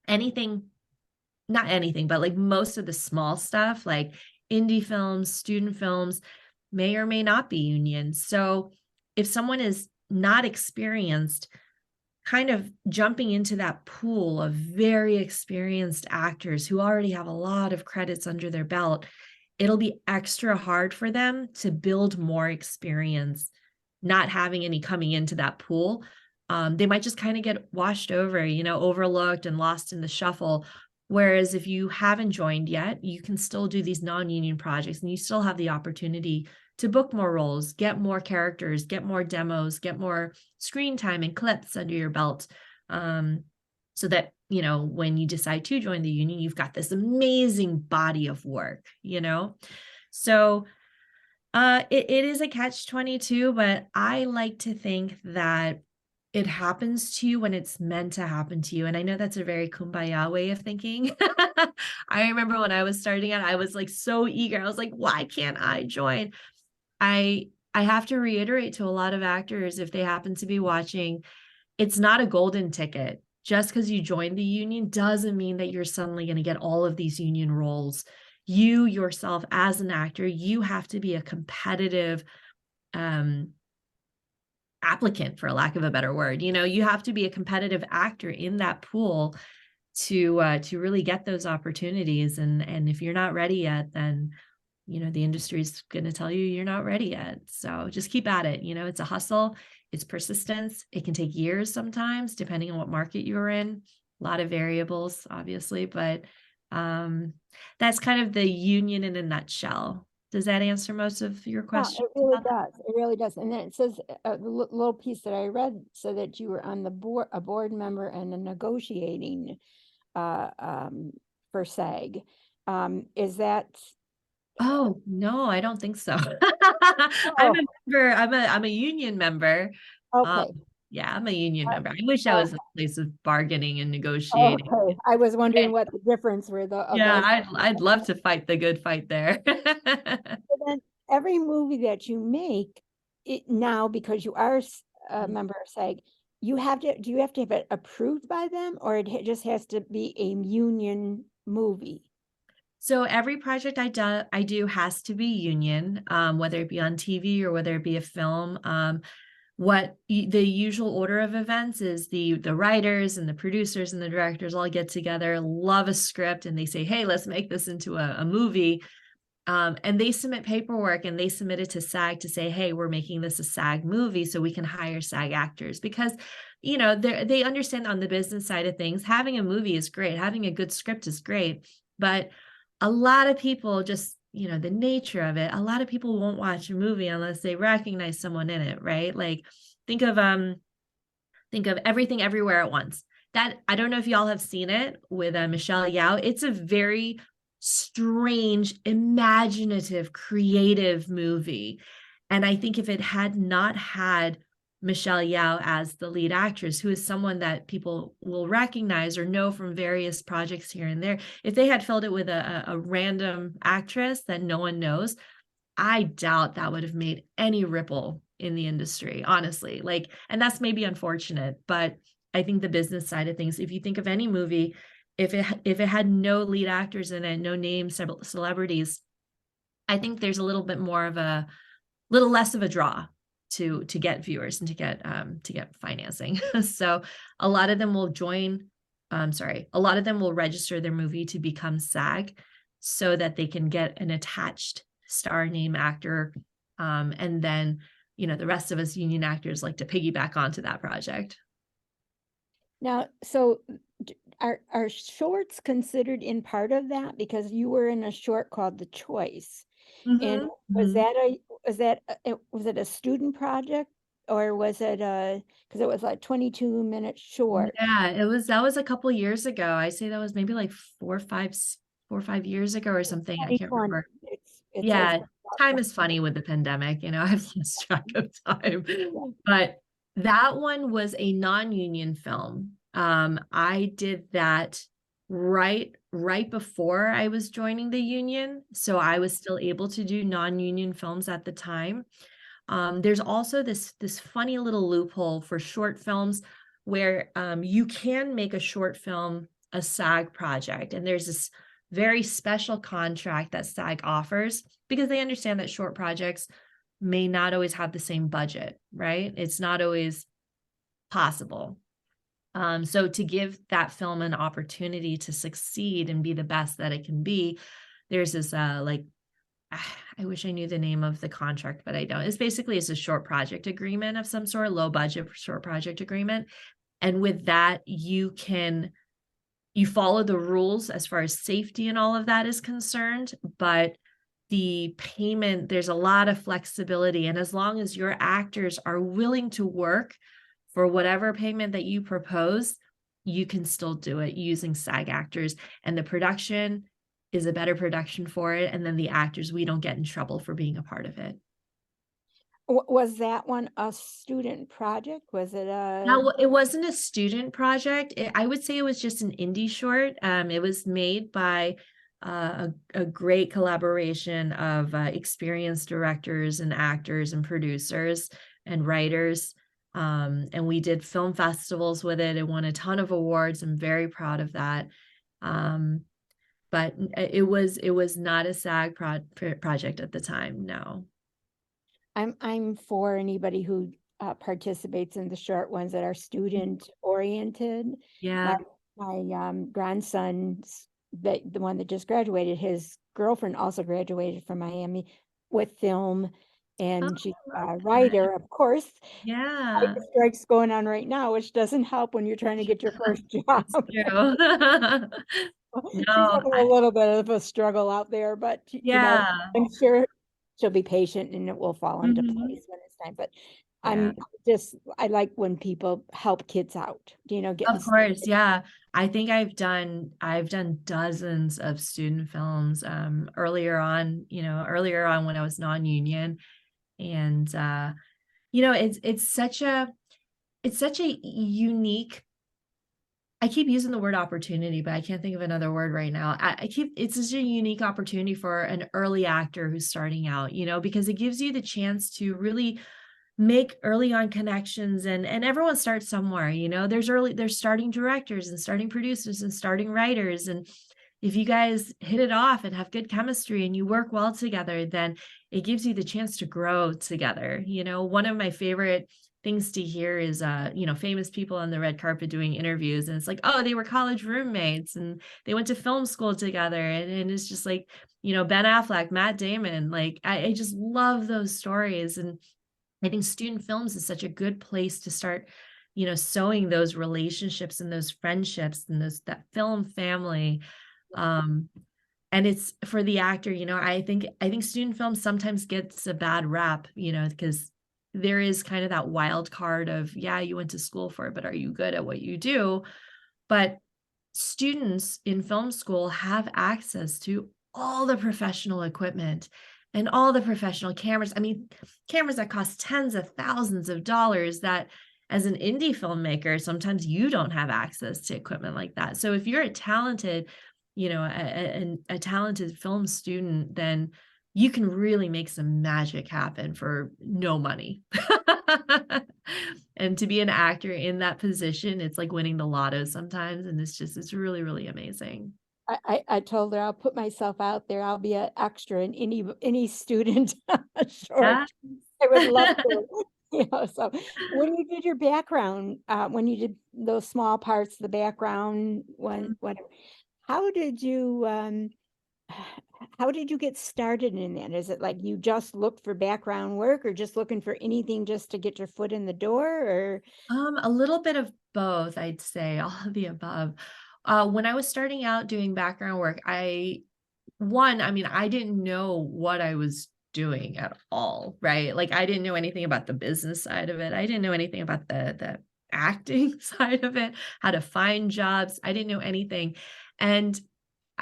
Not anything, but like most of the small stuff, like indie films, student films, may or may not be union. So if someone is not experienced, kind of jumping into that pool of very experienced actors who already have a lot of credits under their belt, it'll be extra hard for them to build more experience, not having any coming into that pool. They might just kind of get washed over, overlooked and lost in the shuffle. Whereas if you haven't joined yet, you can still do these non-union projects and you still have the opportunity to book more roles, get more characters, get more demos, get more screen time and clips under your belt. So that, when you decide to join the union, you've got this amazing body of work, So it is a catch-22, but I like to think that it happens to you when it's meant to happen to you. And I know that's a very kumbaya way of thinking. I remember when I was starting out, I was like so eager. I was like, why can't I join? I have to reiterate to a lot of actors, if they happen to be watching, it's not a golden ticket. Just because you joined the union doesn't mean that you're suddenly going to get all of these union roles. You yourself as an actor, you have to be a competitive applicant, for lack of a better word. You have to be a competitive actor in that pool to really get those opportunities. And if you're not ready yet, then the industry is going to tell you you're not ready yet. So just keep at it. It's a hustle. It's persistence. It can take years sometimes, depending on what market you're in. A lot of variables, obviously, but that's kind of the union in a nutshell. Does that answer most of your questions? Yeah, it really does. It really does. And then it says the little piece that I read said that you were on the board, a board member and a negotiating for SAG. Is that? Oh, no, I don't think so. I'm a member. I'm a union member. Okay. Yeah, I'm a union member. I wish I was in a place of bargaining and negotiating. Okay, I was wondering what the difference were of Yeah, those. I'd love to fight the good fight there. But then every movie that you make it now, because you are a member of SAG, do you have to have it approved by them, or it just has to be a union movie? So every project I do has to be union, whether it be on TV or whether it be a film. The usual order of events is the writers and the producers and the directors all get together, love a script, and they say, hey, let's make this into a movie. And they submit paperwork and they submit it to SAG to say, hey, we're making this a SAG movie so we can hire SAG actors, because they understand on the business side of things, having a movie is great, having a good script is great, but a lot of people just, the nature of it, a lot of people won't watch a movie unless they recognize someone in it, right? Like think of Everything Everywhere at Once. That, I don't know if y'all have seen it with Michelle Yeoh. It's a very strange, imaginative, creative movie. And I think if it had not had Michelle Yeoh as the lead actress, who is someone that people will recognize or know from various projects here and there, if they had filled it with a random actress that no one knows, I doubt that would have made any ripple in the industry, honestly. Like, and that's maybe unfortunate, but I think the business side of things, if you think of any movie, if it had no lead actors in it, no name celebrities, I think there's a little less of a draw to get viewers and to get financing. So a lot of them will a lot of them will register their movie to become SAG so that they can get an attached star name actor. And then, the rest of us union actors like to piggyback onto that project. Now, so are shorts considered in part of that? Because you were in a short called The Choice. And was it a student project, or was it because it was like 22-minute short? Yeah, that was a couple years ago. I say that was maybe like 4 or 5 years ago or something. I can't 2020. remember. It's Yeah, time is about funny with the pandemic, I've lost track of time. But that one was a non-union film. I did that right before I was joining the union, so I was still able to do non-union films at the time. There's also this funny little loophole for short films where you can make a short film a SAG project, and there's this very special contract that SAG offers because they understand that short projects may not always have the same budget, right? It's not always possible. So to give that film an opportunity to succeed and be the best that it can be, there's this I wish I knew the name of the contract, but I don't. It's a short project agreement of some sort, low budget short project agreement. And with that, you follow the rules as far as safety and all of that is concerned, but the payment, there's a lot of flexibility. And as long as your actors are willing to work for whatever payment that you propose, you can still do it using SAG actors. And the production is a better production for it. And then the actors, we don't get in trouble for being a part of it. Was that one a student project? Was it No, it wasn't a student project. I would say it was just an indie short. It was made by a great collaboration of experienced directors and actors and producers and writers. And we did film festivals with it. It won a ton of awards. I'm very proud of that. But it was not a SAG project at the time. No. I'm for anybody who participates in the short ones that are student oriented. Yeah. My grandson, the one that just graduated, his girlfriend also graduated from Miami with film, and she's a writer, of course. Yeah. The strike's going on right now, which doesn't help when you're trying to get your first job. True. She's having a little bit of a struggle out there, but Yeah. I'm sure she'll be patient and it will fall into Mhm. place when it's time. But Yeah. I like when people help kids out, Of course, yeah. I think I've done dozens of student films earlier on when I was non-union. And it's it's such a unique, I keep using the word opportunity, but I can't think of another word right now. It's such a unique opportunity for an early actor who's starting out, because it gives you the chance to really make early on connections, and everyone starts somewhere. There's starting directors and starting producers and starting writers. And if you guys hit it off and have good chemistry and you work well together, then it gives you the chance to grow together. One of my favorite things to hear is famous people on the red carpet doing interviews, and it's like, oh, they were college roommates and they went to film school together, and it's just like, Ben Affleck, Matt Damon, like I just love those stories. And I think student films is such a good place to start, sowing those relationships and those friendships and that film family. And it's for the actor, I think student film sometimes gets a bad rap, because there is kind of that wild card of, yeah, you went to school for it, but are you good at what you do? But students in film school have access to all the professional equipment and all the professional cameras. I mean, cameras that cost tens of thousands of dollars that as an indie filmmaker, sometimes you don't have access to equipment like that. So if you're a talented, a talented film student, then you can really make some magic happen for no money. And to be an actor in that position, it's like winning the lotto sometimes. And it's really, really amazing. I told her I'll put myself out there. I'll be an extra in any student short. Yeah. I would love to. So when you did your background, when you did those small parts of the background, how did you get started in that? Is it like you just looked for background work, or just looking for anything just to get your foot in the door, or? A little bit of both, I'd say, all of the above. When I was starting out doing background work, I didn't know what I was doing at all, right? Like I didn't know anything about the business side of it. I didn't know anything about the acting side of it, how to find jobs. I didn't know anything. And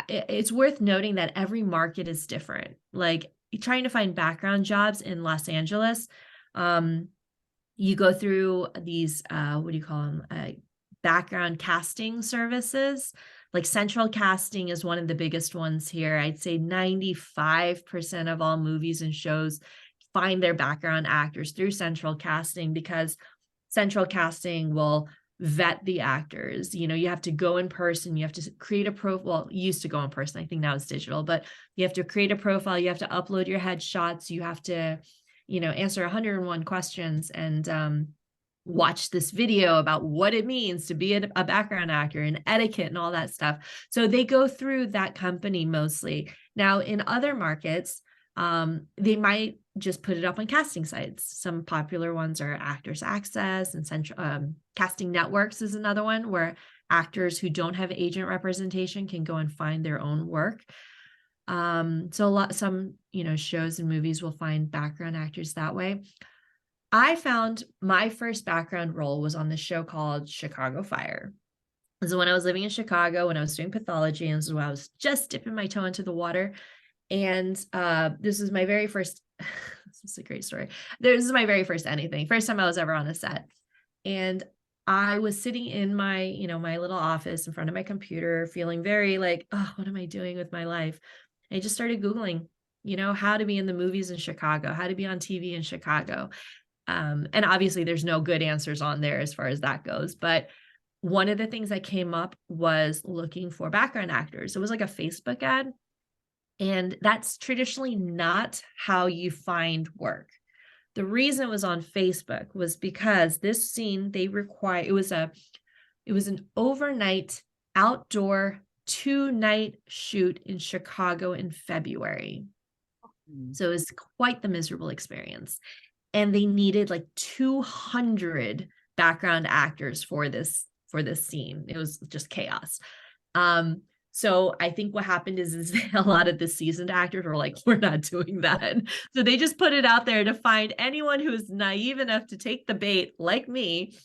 it's worth noting that every market is different. Like trying to find background jobs in Los Angeles, you go through these, what do you call them? Background casting services. Like Central Casting is one of the biggest ones here. I'd say 95% of all movies and shows find their background actors through Central Casting, because Central Casting will vet the actors. You have to go in person, you have to create a profile. Well, you used to go in person, I think now it's digital, but you have to create a profile, you have to upload your headshots, you have to answer 101 questions and watch this video about what it means to be a background actor and etiquette and all that stuff. So they go through that company mostly. Now in other markets, they might just put it up on casting sites. Some popular ones are Actors Access and Central Casting Networks is another one where actors who don't have agent representation can go and find their own work. So some shows and movies will find background actors that way. I found my first background role was on this show called Chicago Fire. This is when I was living in Chicago, when I was doing pathology, and this is when I was just dipping my toe into the water. And this is my very first, this is a great story. This is my very first anything, first time I was ever on a set. And I was sitting in my, my little office in front of my computer, feeling very like, oh, what am I doing with my life? And I just started Googling, how to be in the movies in Chicago, how to be on TV in Chicago. And obviously there's no good answers on there as far as that goes. But one of the things that came up was looking for background actors. It was like a Facebook ad. And that's traditionally not how you find work. The reason it was on Facebook was because this scene, it was an overnight outdoor 2-night shoot in Chicago in February. So it was quite the miserable experience. And they needed like 200 background actors for this scene. It was just chaos. So I think what happened is a lot of the seasoned actors were like, we're not doing that. So they just put it out there to find anyone who's naive enough to take the bait like me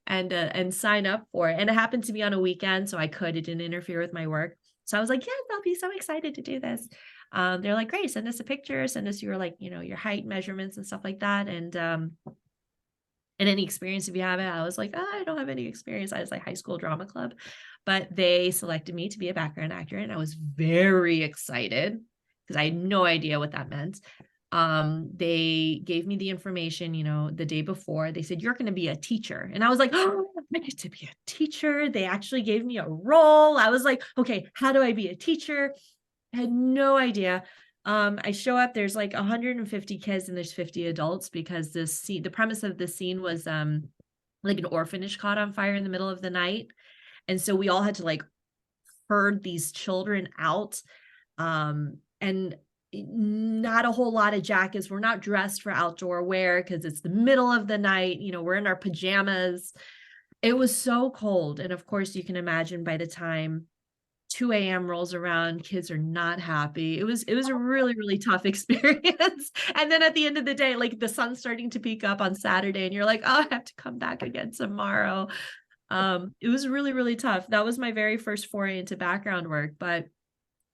and sign up for it. And it happened to be on a weekend, so it didn't interfere with my work. So I was like, yes, I'll be so excited to do this. They're like, great, send us a picture, send us your your height measurements and stuff like that. And and any experience if you have it. I was like, oh, I don't have any experience. I was like high school drama club, but they selected me to be a background actor. And I was very excited because I had no idea what that meant. They gave me the information, the day before. They said, you're going to be a teacher. And I was like, oh, I get to be a teacher. They actually gave me a role. I was like, okay, how do I be a teacher? I had no idea. I show up, there's like 150 kids and there's 50 adults because the premise of the scene was like an orphanage caught on fire in the middle of the night. And so we all had to like herd these children out. And not a whole lot of jackets. We're not dressed for outdoor wear because it's the middle of the night. We're in our pajamas. It was so cold. And of course, you can imagine by the time 2 a.m. rolls around, kids are not happy. It was a really, really tough experience. And then at the end of the day, like the sun's starting to peak up on Saturday and you're like, oh, I have to come back again tomorrow. It was really, really tough. That was my very first foray into background work. But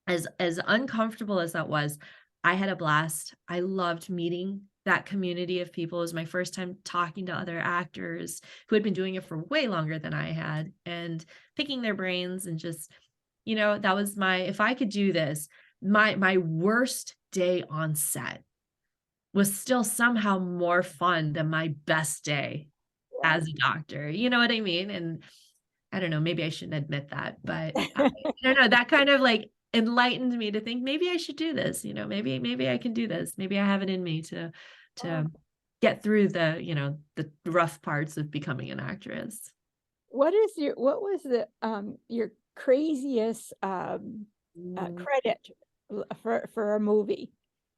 as uncomfortable as that was, I had a blast. I loved meeting that community of people. It was my first time talking to other actors who had been doing it for way longer than I had and picking their brains and just, that was if I could do this, my worst day on set was still somehow more fun than my best day as a doctor. You know what I mean? And I don't know, maybe I shouldn't admit that, but I don't know, that kind of like enlightened me to think maybe I should do this, maybe I can do this. Maybe I have it in me to get through the rough parts of becoming an actress. What was your craziest credit for a movie?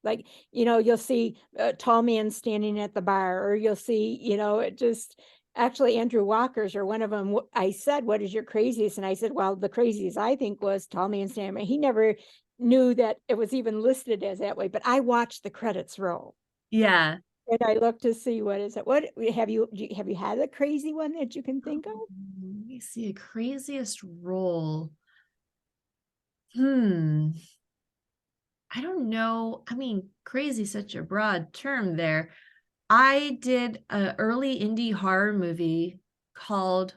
Like, you'll see a tall man standing at the bar, or you'll see, it just actually Andrew Walker's or one of them. I said, what is your craziest? And I said, well, the craziest I think was tall man standing. He never knew that it was even listed as that way, but I watched the credits roll. Yeah. And I look to see what is it. What have you had a crazy one that you can think of? Let me see, a craziest role. I don't know. I mean, crazy, such a broad term there. I did an early indie horror movie called,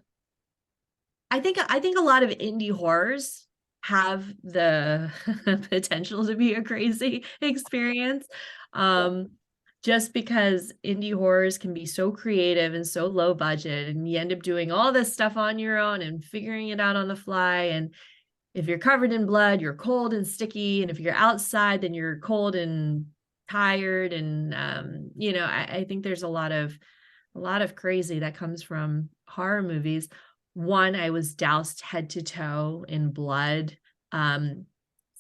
I think a lot of indie horrors have the potential to be a crazy experience. Just because indie horrors can be so creative and so low budget, and you end up doing all this stuff on your own and figuring it out on the fly. And if you're covered in blood, you're cold and sticky. And if you're outside, then you're cold and tired. And, I think there's a lot of crazy that comes from horror movies. One, I was doused head to toe in blood,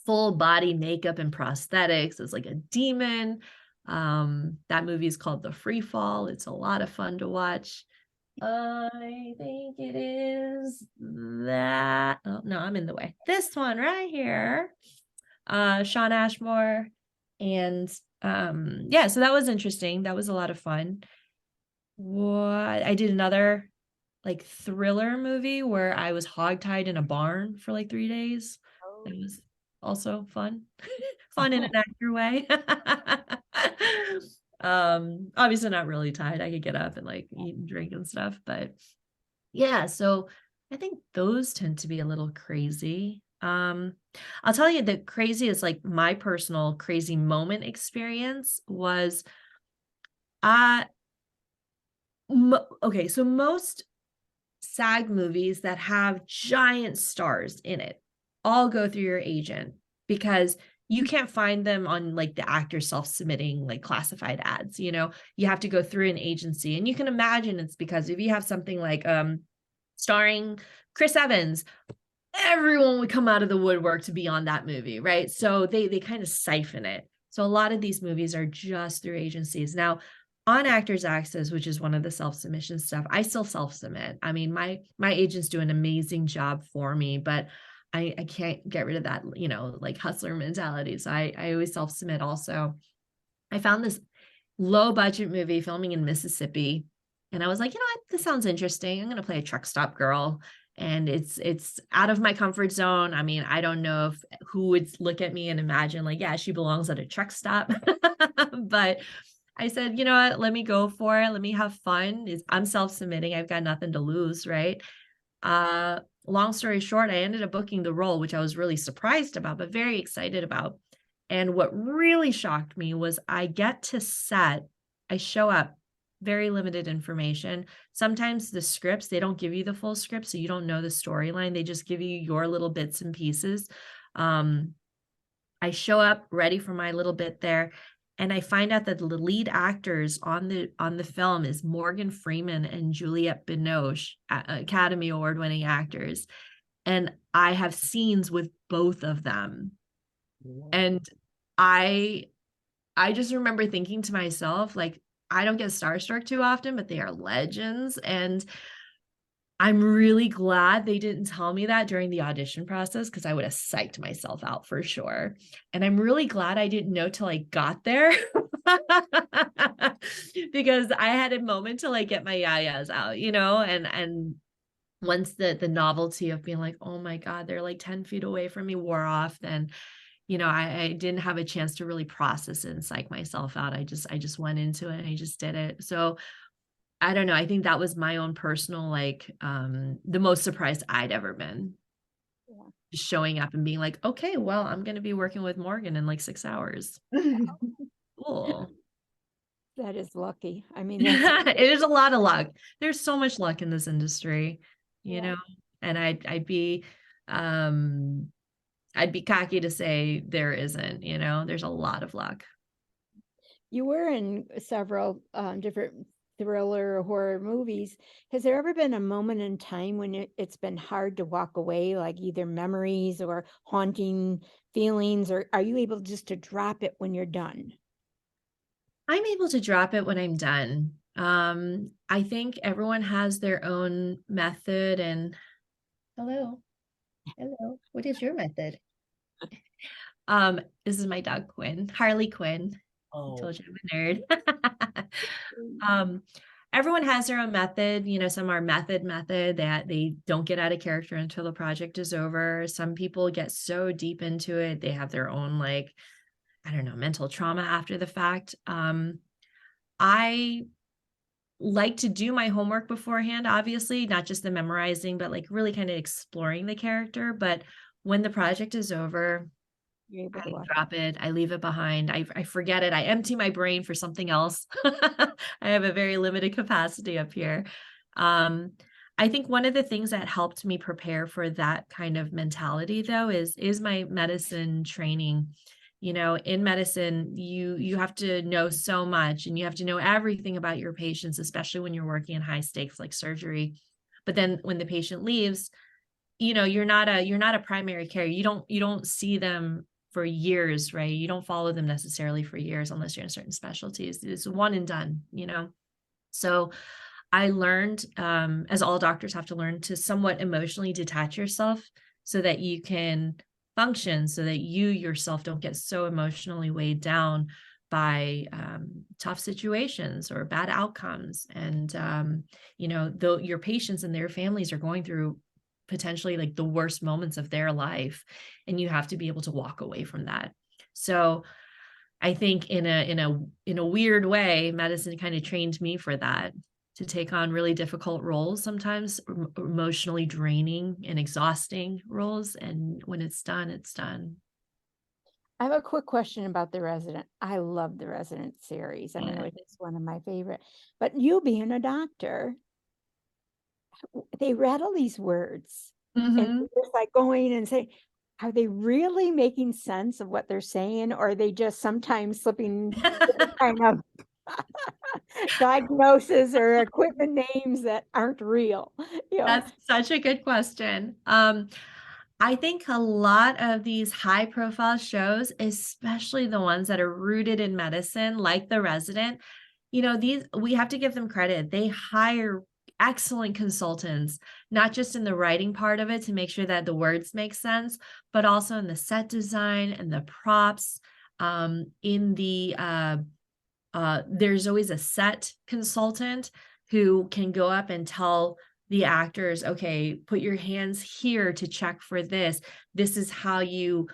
full body makeup and prosthetics. It's like a demon. That movie is called The Free Fall. It's a lot of fun to watch. I think it is that. Oh, no, I'm in the way. This one right here. Shawn Ashmore. And yeah, so that was interesting. That was a lot of fun. I did another like thriller movie where I was hogtied in a barn for like 3 days. It was also fun. Fun in an actor way. Obviously not really tied. I could get up and like eat and drink and stuff, but yeah, so I think those tend to be a little crazy. I'll tell you the craziest, like my personal crazy moment experience was okay, so most SAG movies that have giant stars in it all go through your agent because you can't find them on like the actor self-submitting like classified ads. You have to go through an agency, and you can imagine it's because if you have something like starring Chris Evans, everyone would come out of the woodwork to be on that movie, right? So they kind of siphon it. So a lot of these movies are just through agencies. Now, on Actors Access, which is one of the self-submission stuff, I still self-submit. I mean, my agents do an amazing job for me, but I can't get rid of that, like hustler mentality. So I always self-submit also. I found this low budget movie filming in Mississippi, and I was like, what, this sounds interesting. I'm going to play a truck stop girl. And it's out of my comfort zone. I mean, I don't know who would look at me and imagine like, yeah, she belongs at a truck stop. But I said, you know what, let me go for it. Let me have fun. I'm self-submitting. I've got nothing to lose, right? Long story short, I ended up booking the role, which I was really surprised about, but very excited about. And what really shocked me was I get to set, I show up, very limited information. Sometimes the scripts, they don't give you the full script, so you don't know the storyline. They just give you your little bits and pieces. I show up ready for my little bit there, and I find out that the lead actors on the film is Morgan Freeman and Juliette Binoche, Academy Award winning actors. And I have scenes with both of them. And I just remember thinking to myself, like, I don't get starstruck too often, but they are legends. And I'm really glad they didn't tell me that during the audition process, because I would have psyched myself out for sure. And I'm really glad I didn't know till I got there because I had a moment to like get my yayas out, and once the novelty of being like, oh my God, they're like 10 feet away from me wore off, then I didn't have a chance to really process it and psych myself out. I just went into it and I just did it. So I don't know. I think that was my own personal, like, the most surprised I'd ever been. Yeah. Just showing up and being like, okay, well, I'm going to be working with Morgan in like 6 hours. Cool. That is lucky. I mean, It is a lot of luck. There's so much luck in this industry, Yeah. and I'd be cocky to say there isn't, there's a lot of luck. You were in several different thriller or horror movies. Has there ever been a moment in time when it's been hard to walk away, like either memories or haunting feelings, or are you able just to drop it when you're done? I'm able to drop it when I'm done. I think everyone has their own method, and hello, what is your method? This is my dog Quinn, Harley Quinn. I told you I'm a nerd. Everyone has their own method. Some are method that they don't get out of character until the project is over. Some people get so deep into it, they have their own, like, I don't know, mental trauma after the fact. I like to do my homework beforehand, obviously, not just the memorizing, but like really kind of exploring the character. But when the project is over, You're able to I walk. drop it. I leave it behind. I forget it. I empty my brain for something else. I have a very limited capacity up here. I think one of the things that helped me prepare for that kind of mentality, though, is my medicine training. In medicine, you have to know so much, and you have to know everything about your patients, especially when you're working in high stakes like surgery. But then when the patient leaves, you're not a primary care. You don't see them for years, right? You don't follow them necessarily for years unless you're in certain specialties. It's one and done, So I learned, as all doctors have to learn, to somewhat emotionally detach yourself so that you can function, so that you yourself don't get so emotionally weighed down by tough situations or bad outcomes. And, though your patients and their families are going through potentially like the worst moments of their life, and you have to be able to walk away from that. So I think in a weird way, medicine kind of trained me for that, to take on really difficult roles, sometimes emotionally draining and exhausting roles. And when it's done, it's done. I have a quick question about The Resident. I love The Resident series. I mean, it's one of my favorite. But you being a doctor, they read all these words, and it's like going and saying, are they really making sense of what they're saying, or are they just sometimes slipping kind of diagnosis or equipment names that aren't real? That's such a good question. I think a lot of these high profile shows, especially the ones that are rooted in medicine, like The Resident, we have to give them credit. They hire excellent consultants, not just in the writing part of it to make sure that the words make sense, but also in the set design and the props. There's always a set consultant who can go up and tell the actors, okay, put your hands here to check for this. This is how you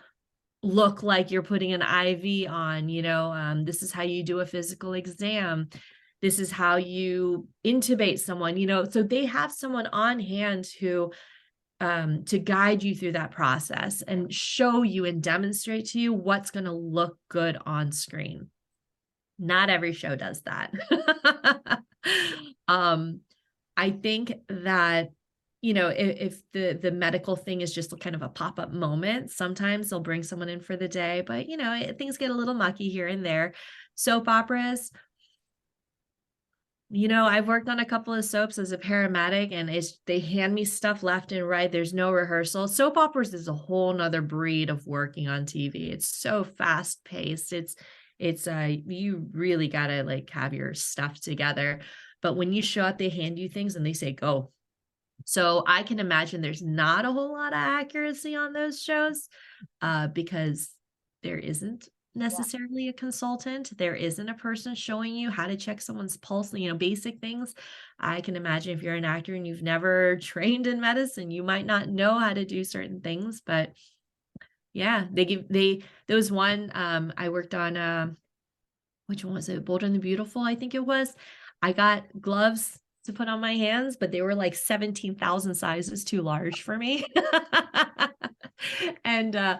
look like you're putting an IV on, this is how you do a physical exam. This is how you intubate someone, so they have someone on hand who to guide you through that process and show you and demonstrate to you what's going to look good on screen. Not every show does that. I think that, if the medical thing is just kind of a pop-up moment, sometimes they'll bring someone in for the day, but things get a little mucky here and there. Soap operas, I've worked on a couple of soaps as a paramedic, and they hand me stuff left and right. There's no rehearsal. Soap operas is a whole nother breed of working on TV. It's so fast paced. You really gotta like have your stuff together. But when you show up, they hand you things and they say, go. So I can imagine there's not a whole lot of accuracy on those shows because there isn't necessarily a consultant. There isn't a person showing you how to check someone's pulse, basic things. I can imagine if you're an actor and you've never trained in medicine, you might not know how to do certain things, but yeah, there was one I worked on, which one was it? Bold and the Beautiful, I think it was. I got gloves to put on my hands, but they were like 17,000 sizes too large for me. And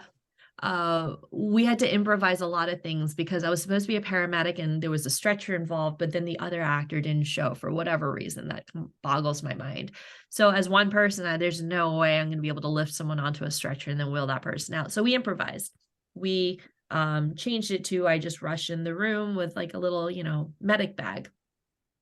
we had to improvise a lot of things because I was supposed to be a paramedic and there was a stretcher involved, but then the other actor didn't show for whatever reason. That boggles my mind. So as one person, there's no way I'm going to be able to lift someone onto a stretcher and then wheel that person out. So we improvised. We changed it to, I just rush in the room with like a little, medic bag.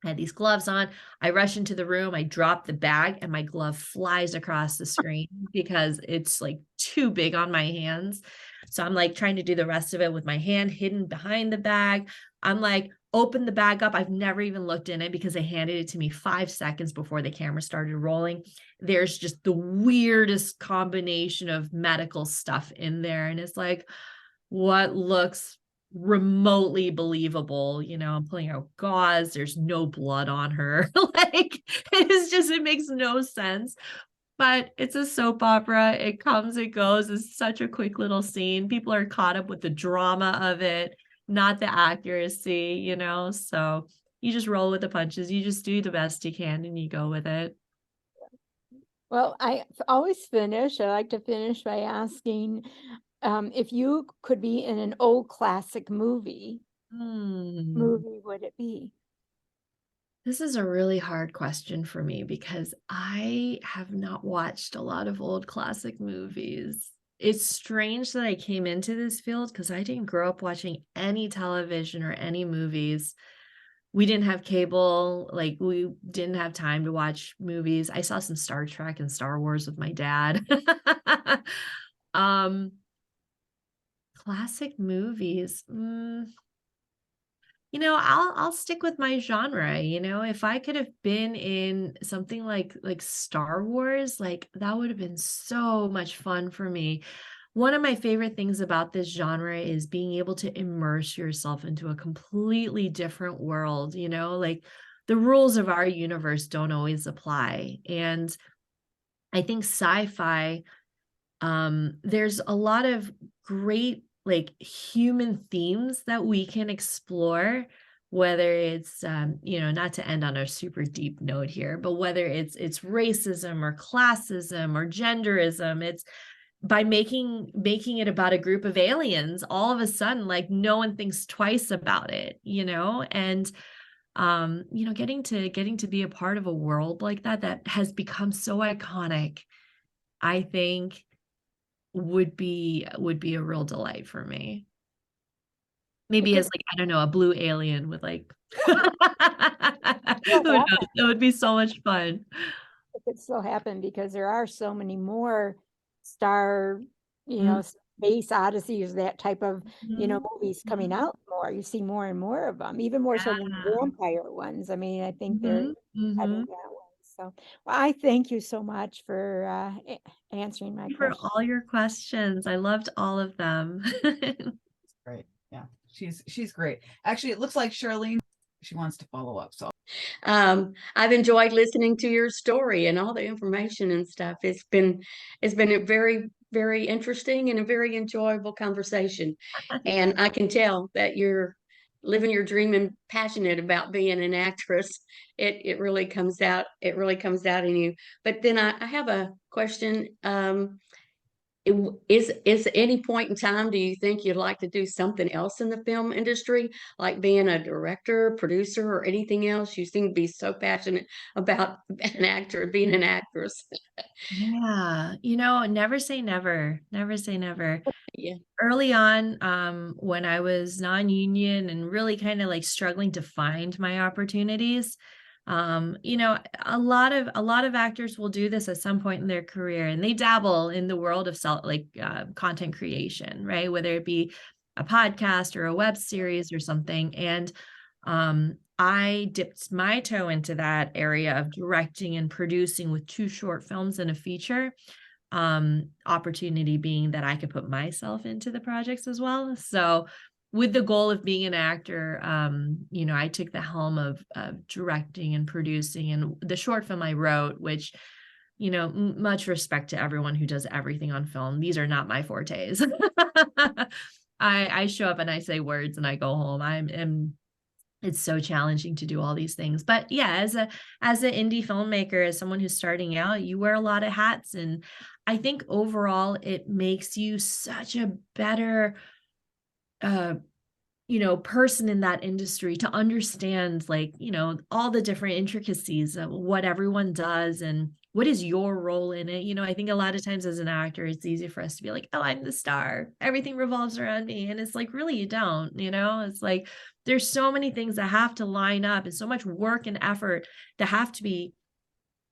I had these gloves on. I rush into the room. I drop the bag and my glove flies across the screen because it's like too big on my hands. So I'm like trying to do the rest of it with my hand hidden behind the bag. I'm like, open the bag up. I've never even looked in it because they handed it to me 5 seconds before the camera started rolling. There's just the weirdest combination of medical stuff in there. And it's like, what looks remotely believable, I'm pulling out gauze, there's no blood on her. Like it makes no sense, but it's a soap opera. It comes, it goes. It's such a quick little scene. People are caught up with the drama of it, not the accuracy, so you just roll with the punches. You just do the best you can and you go with it. Well, I like to finish by asking, if you could be in an old classic movie would it be? This is a really hard question for me because I have not watched a lot of old classic movies. It's strange that I came into this field because I didn't grow up watching any television or any movies. We didn't have cable, like we didn't have time to watch movies. I saw some Star Trek and Star Wars with my dad. Classic movies. I'll stick with my genre. If I could have been in something like Star Wars, like that would have been so much fun for me. One of my favorite things about this genre is being able to immerse yourself into a completely different world, like the rules of our universe don't always apply. And I think sci-fi, there's a lot of great like human themes that we can explore, whether it's not to end on a super deep note here, but whether it's racism or classism or genderism. It's by making it about a group of aliens, all of a sudden like no one thinks twice about it, and getting to be a part of a world like that has become so iconic, I think would be a real delight for me. Maybe as like, I don't know, a blue alien with like who knows? It would be so much fun. It could still happen because there are so many more space odysseys, that type of movies coming out more. You see more and more of them, even more so than the vampire ones. I mean, I think they're having that one. So, well, I thank you so much for answering my questions. For all your questions. I loved all of them. Great. Yeah, she's great. Actually, it looks like Charlene, she wants to follow up. So I've enjoyed listening to your story and all the information and stuff. It's been very, very interesting and a very enjoyable conversation. And I can tell that you're living your dream and passionate about being an actress. It really comes out. It really comes out in you. But then I have a question. Is any point in time, do you think you'd like to do something else in the film industry, like being a director, producer, or anything else? You seem to be so passionate about an actor, being an actress. Yeah, never say never. Never say never. Yeah. Early on, when I was non-union and really kind of like struggling to find my opportunities, a lot of actors will do this at some point in their career, and they dabble in the world of content creation, right? Whether it be a podcast or a web series or something. And I dipped my toe into that area of directing and producing with 2 short films and a feature. Opportunity being that I could put myself into the projects as well. So with the goal of being an actor, I took the helm of directing and producing, and the short film I wrote, which, much respect to everyone who does everything on film. These are not my fortes. I show up and I say words and I go home. It's so challenging to do all these things. But yeah, as an indie filmmaker, as someone who's starting out, you wear a lot of hats. And I think overall it makes you such a better person in that industry to understand, all the different intricacies of what everyone does and what is your role in it. I think a lot of times as an actor, it's easy for us to be like, oh, I'm the star, everything revolves around me. And it's like, really, you don't. It's like there's so many things that have to line up and so much work and effort that have to be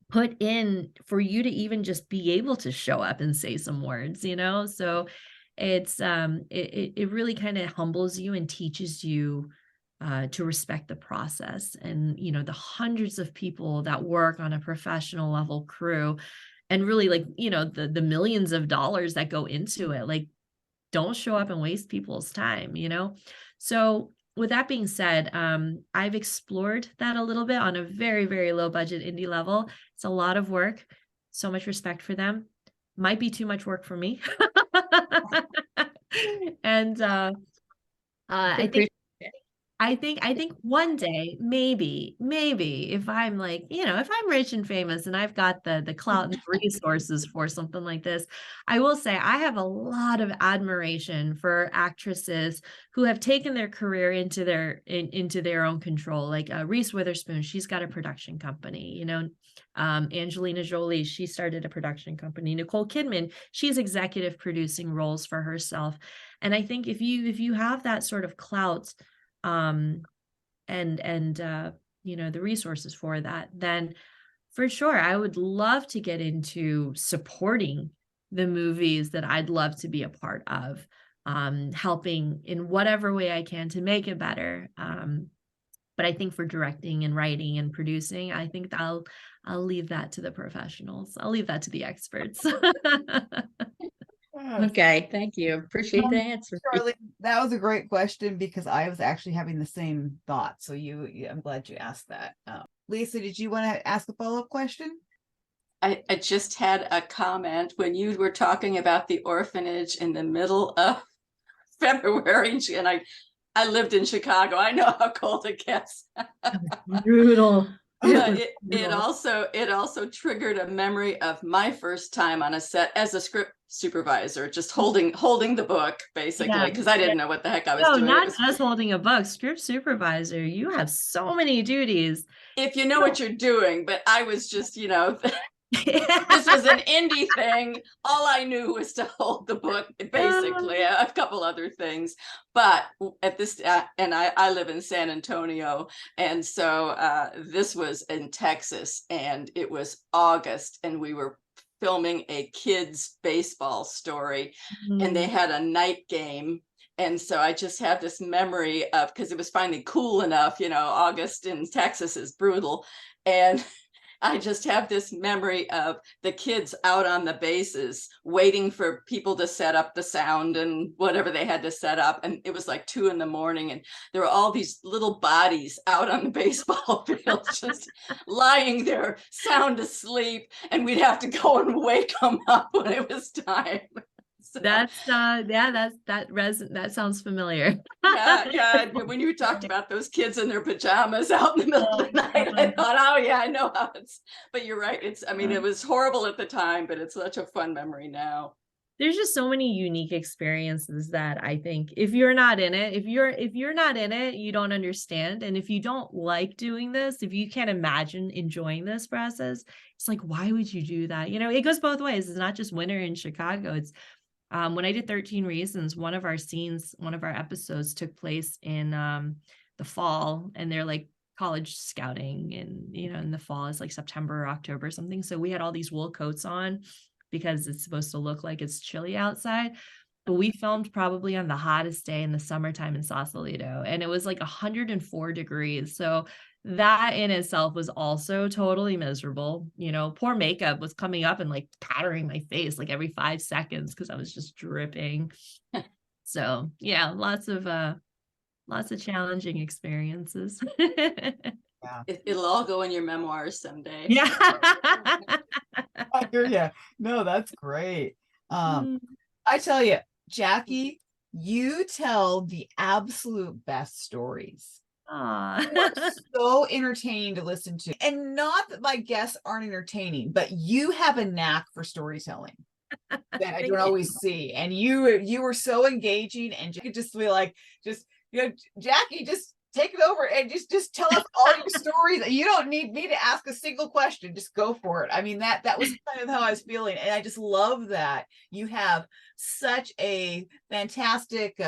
put in for you to even just be able to show up and say some words. So it's it really kind of humbles you and teaches you to respect the process, and the hundreds of people that work on a professional level crew, and really the millions of dollars that go into it. Like, don't show up and waste people's time. So with that being said, I've explored that a little bit on a very, very low budget indie level. It's a lot of work. So much respect for them. Might be too much work for me. And I think one day, maybe if I'm if I'm rich and famous and I've got the clout and resources for something like this, I will say I have a lot of admiration for actresses who have taken their career into their own control. Like Reese Witherspoon, she's got a production company. Angelina Jolie, she started a production company. Nicole Kidman, she's executive producing roles for herself. And I think if you have that sort of clout, and the resources for that, then for sure I would love to get into supporting the movies that I'd love to be a part of, helping in whatever way I can to make it better. But I think for directing and writing and producing, I think I'll leave that to the professionals. I'll leave that to the experts. Okay, thank you. Appreciate the answer. Charlie, that was a great question because I was actually having the same thought. So I'm glad you asked that. Lisa, did you want to ask a follow-up question? I just had a comment when you were talking about the orphanage in the middle of February, and I lived in Chicago. I know how cold it gets. Brutal. It also triggered a memory of my first time on a set as a script supervisor, just holding the book basically, because I didn't know what the heck I was doing. Not just holding a book, script supervisor. You have so many duties. If you know what you're doing, but I was just, this was an indie thing. All I knew was to hold the book, basically, a couple other things. But at this, and I live in San Antonio. And so this was in Texas, and it was August, and we were filming a kids' baseball story, and they had a night game. And so I just have this memory of, because it was finally cool enough, August in Texas is brutal. And I just have this memory of the kids out on the bases waiting for people to set up the sound and whatever they had to set up. And it was like 2 a.m. and there were all these little bodies out on the baseball field just lying there sound asleep. And we'd have to go and wake them up when it was time. So, that sounds familiar. yeah. When you talked about those kids in their pajamas out in the middle of the night, I thought, oh yeah, I know how it's. But you're right. It was horrible at the time, but it's such a fun memory now. There's just so many unique experiences that I think if you're not in it, if you're not in it, you don't understand. And if you don't like doing this, if you can't imagine enjoying this process, it's like, why would you do that? It goes both ways. It's not just winter in Chicago. It's when I did 13 Reasons, one of our episodes took place in the fall, and they're like college scouting, and in the fall is like September or October or something. So we had all these wool coats on because it's supposed to look like it's chilly outside. But we filmed probably on the hottest day in the summertime in Sausalito, and it was like 104 degrees. So that in itself was also totally miserable. Poor makeup was coming up and like powdering my face like every 5 seconds because I was just dripping. So yeah, lots of challenging experiences. Yeah. It'll all go in your memoirs someday. Yeah. I hear you. No, that's great. I tell you, Jackie, you tell the absolute best stories. So entertaining to listen to. And not that my guests aren't entertaining, but you have a knack for storytelling that I don't always see. And you were so engaging, and you could just be like, Jackie, just take it over and just tell us all your stories. You don't need me to ask a single question. Just go for it. I mean, that was kind of how I was feeling. And I just love that you have such a fantastic,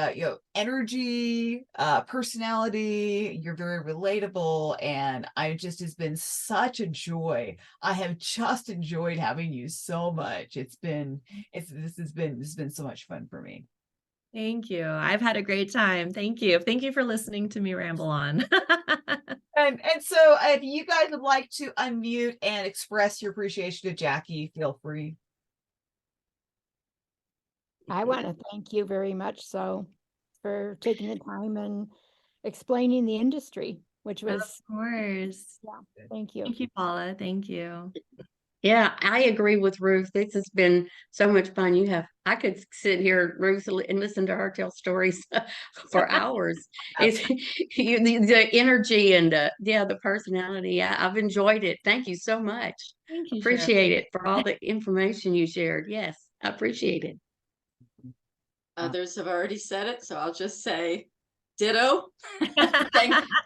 energy, personality. You're very relatable. And has been such a joy. I have just enjoyed having you so much. This has been so much fun for me. Thank you. I've had a great time. Thank you. Thank you for listening to me ramble on. And so if you guys would like to unmute and express your appreciation to Jackie, feel free. I want to thank you very much for taking the time and explaining the industry, which was, of course. Yeah, thank you. Thank you, Paula. Thank you. Yeah, I agree with Ruth. This has been so much fun. I could sit here, Ruth, and listen to her tell stories for hours. It's the energy and the personality. I've enjoyed it. Thank you so much. Thank you. Appreciate it for all the information you shared. Yes, I appreciate it. Others have already said it, so I'll just say ditto.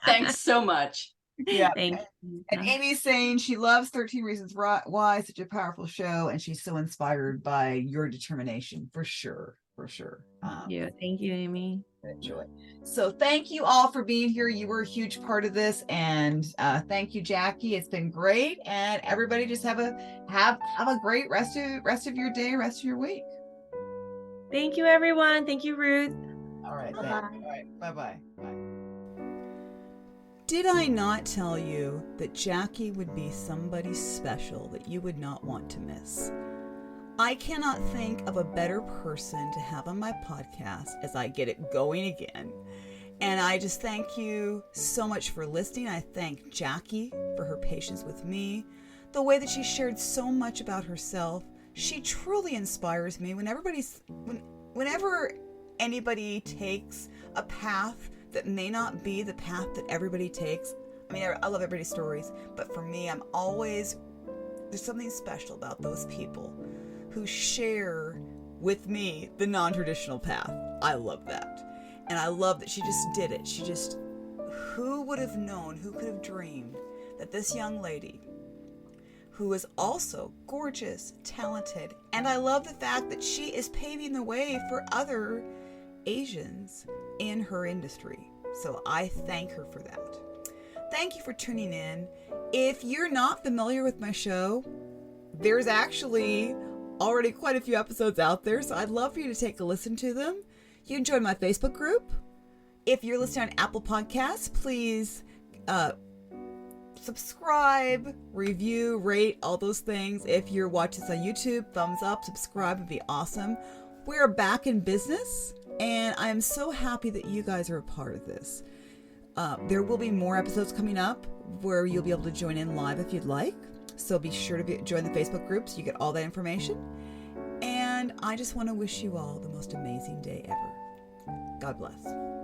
Thanks so much. Yeah. Thank you. And Amy's saying she loves 13 Reasons Why, such a powerful show, and she's so inspired by your determination, for sure. Thank you, Amy. Enjoy. So thank you all for being here. You were a huge part of this, and thank you, Jackie. It's been great, and everybody just have a great rest of your day, rest of your week. Thank you, everyone. Thank you, Ruth. All right. Bye-bye. All right. Bye. Did I not tell you that Jackie would be somebody special that you would not want to miss? I cannot think of a better person to have on my podcast as I get it going again. And I just thank you so much for listening. I thank Jackie for her patience with me, the way that she shared so much about herself. She truly inspires me. Whenever anybody takes a path that may not be the path that everybody takes. I mean, I love everybody's stories, but for me, there's something special about those people who share with me the non-traditional path. I love that. And I love that she just did it. Who would have known, who could have dreamed that this young lady, who is also gorgeous, talented, and I love the fact that she is paving the way for other Asians in her industry. So I thank her for that. Thank you for tuning in. If you're not familiar with my show, there's actually already quite a few episodes out there, so I'd love for you to take a listen to them. You can join my Facebook group. If you're listening on Apple Podcasts, please subscribe, review, rate, all those things. If you're watching this on YouTube, thumbs up, subscribe would be awesome. We're back in business, and I am so happy that you guys are a part of this. There will be more episodes coming up where you'll be able to join in live if you'd like. So be sure to join the Facebook group so you get all that information. And And I just want to wish you all the most amazing day ever. God bless.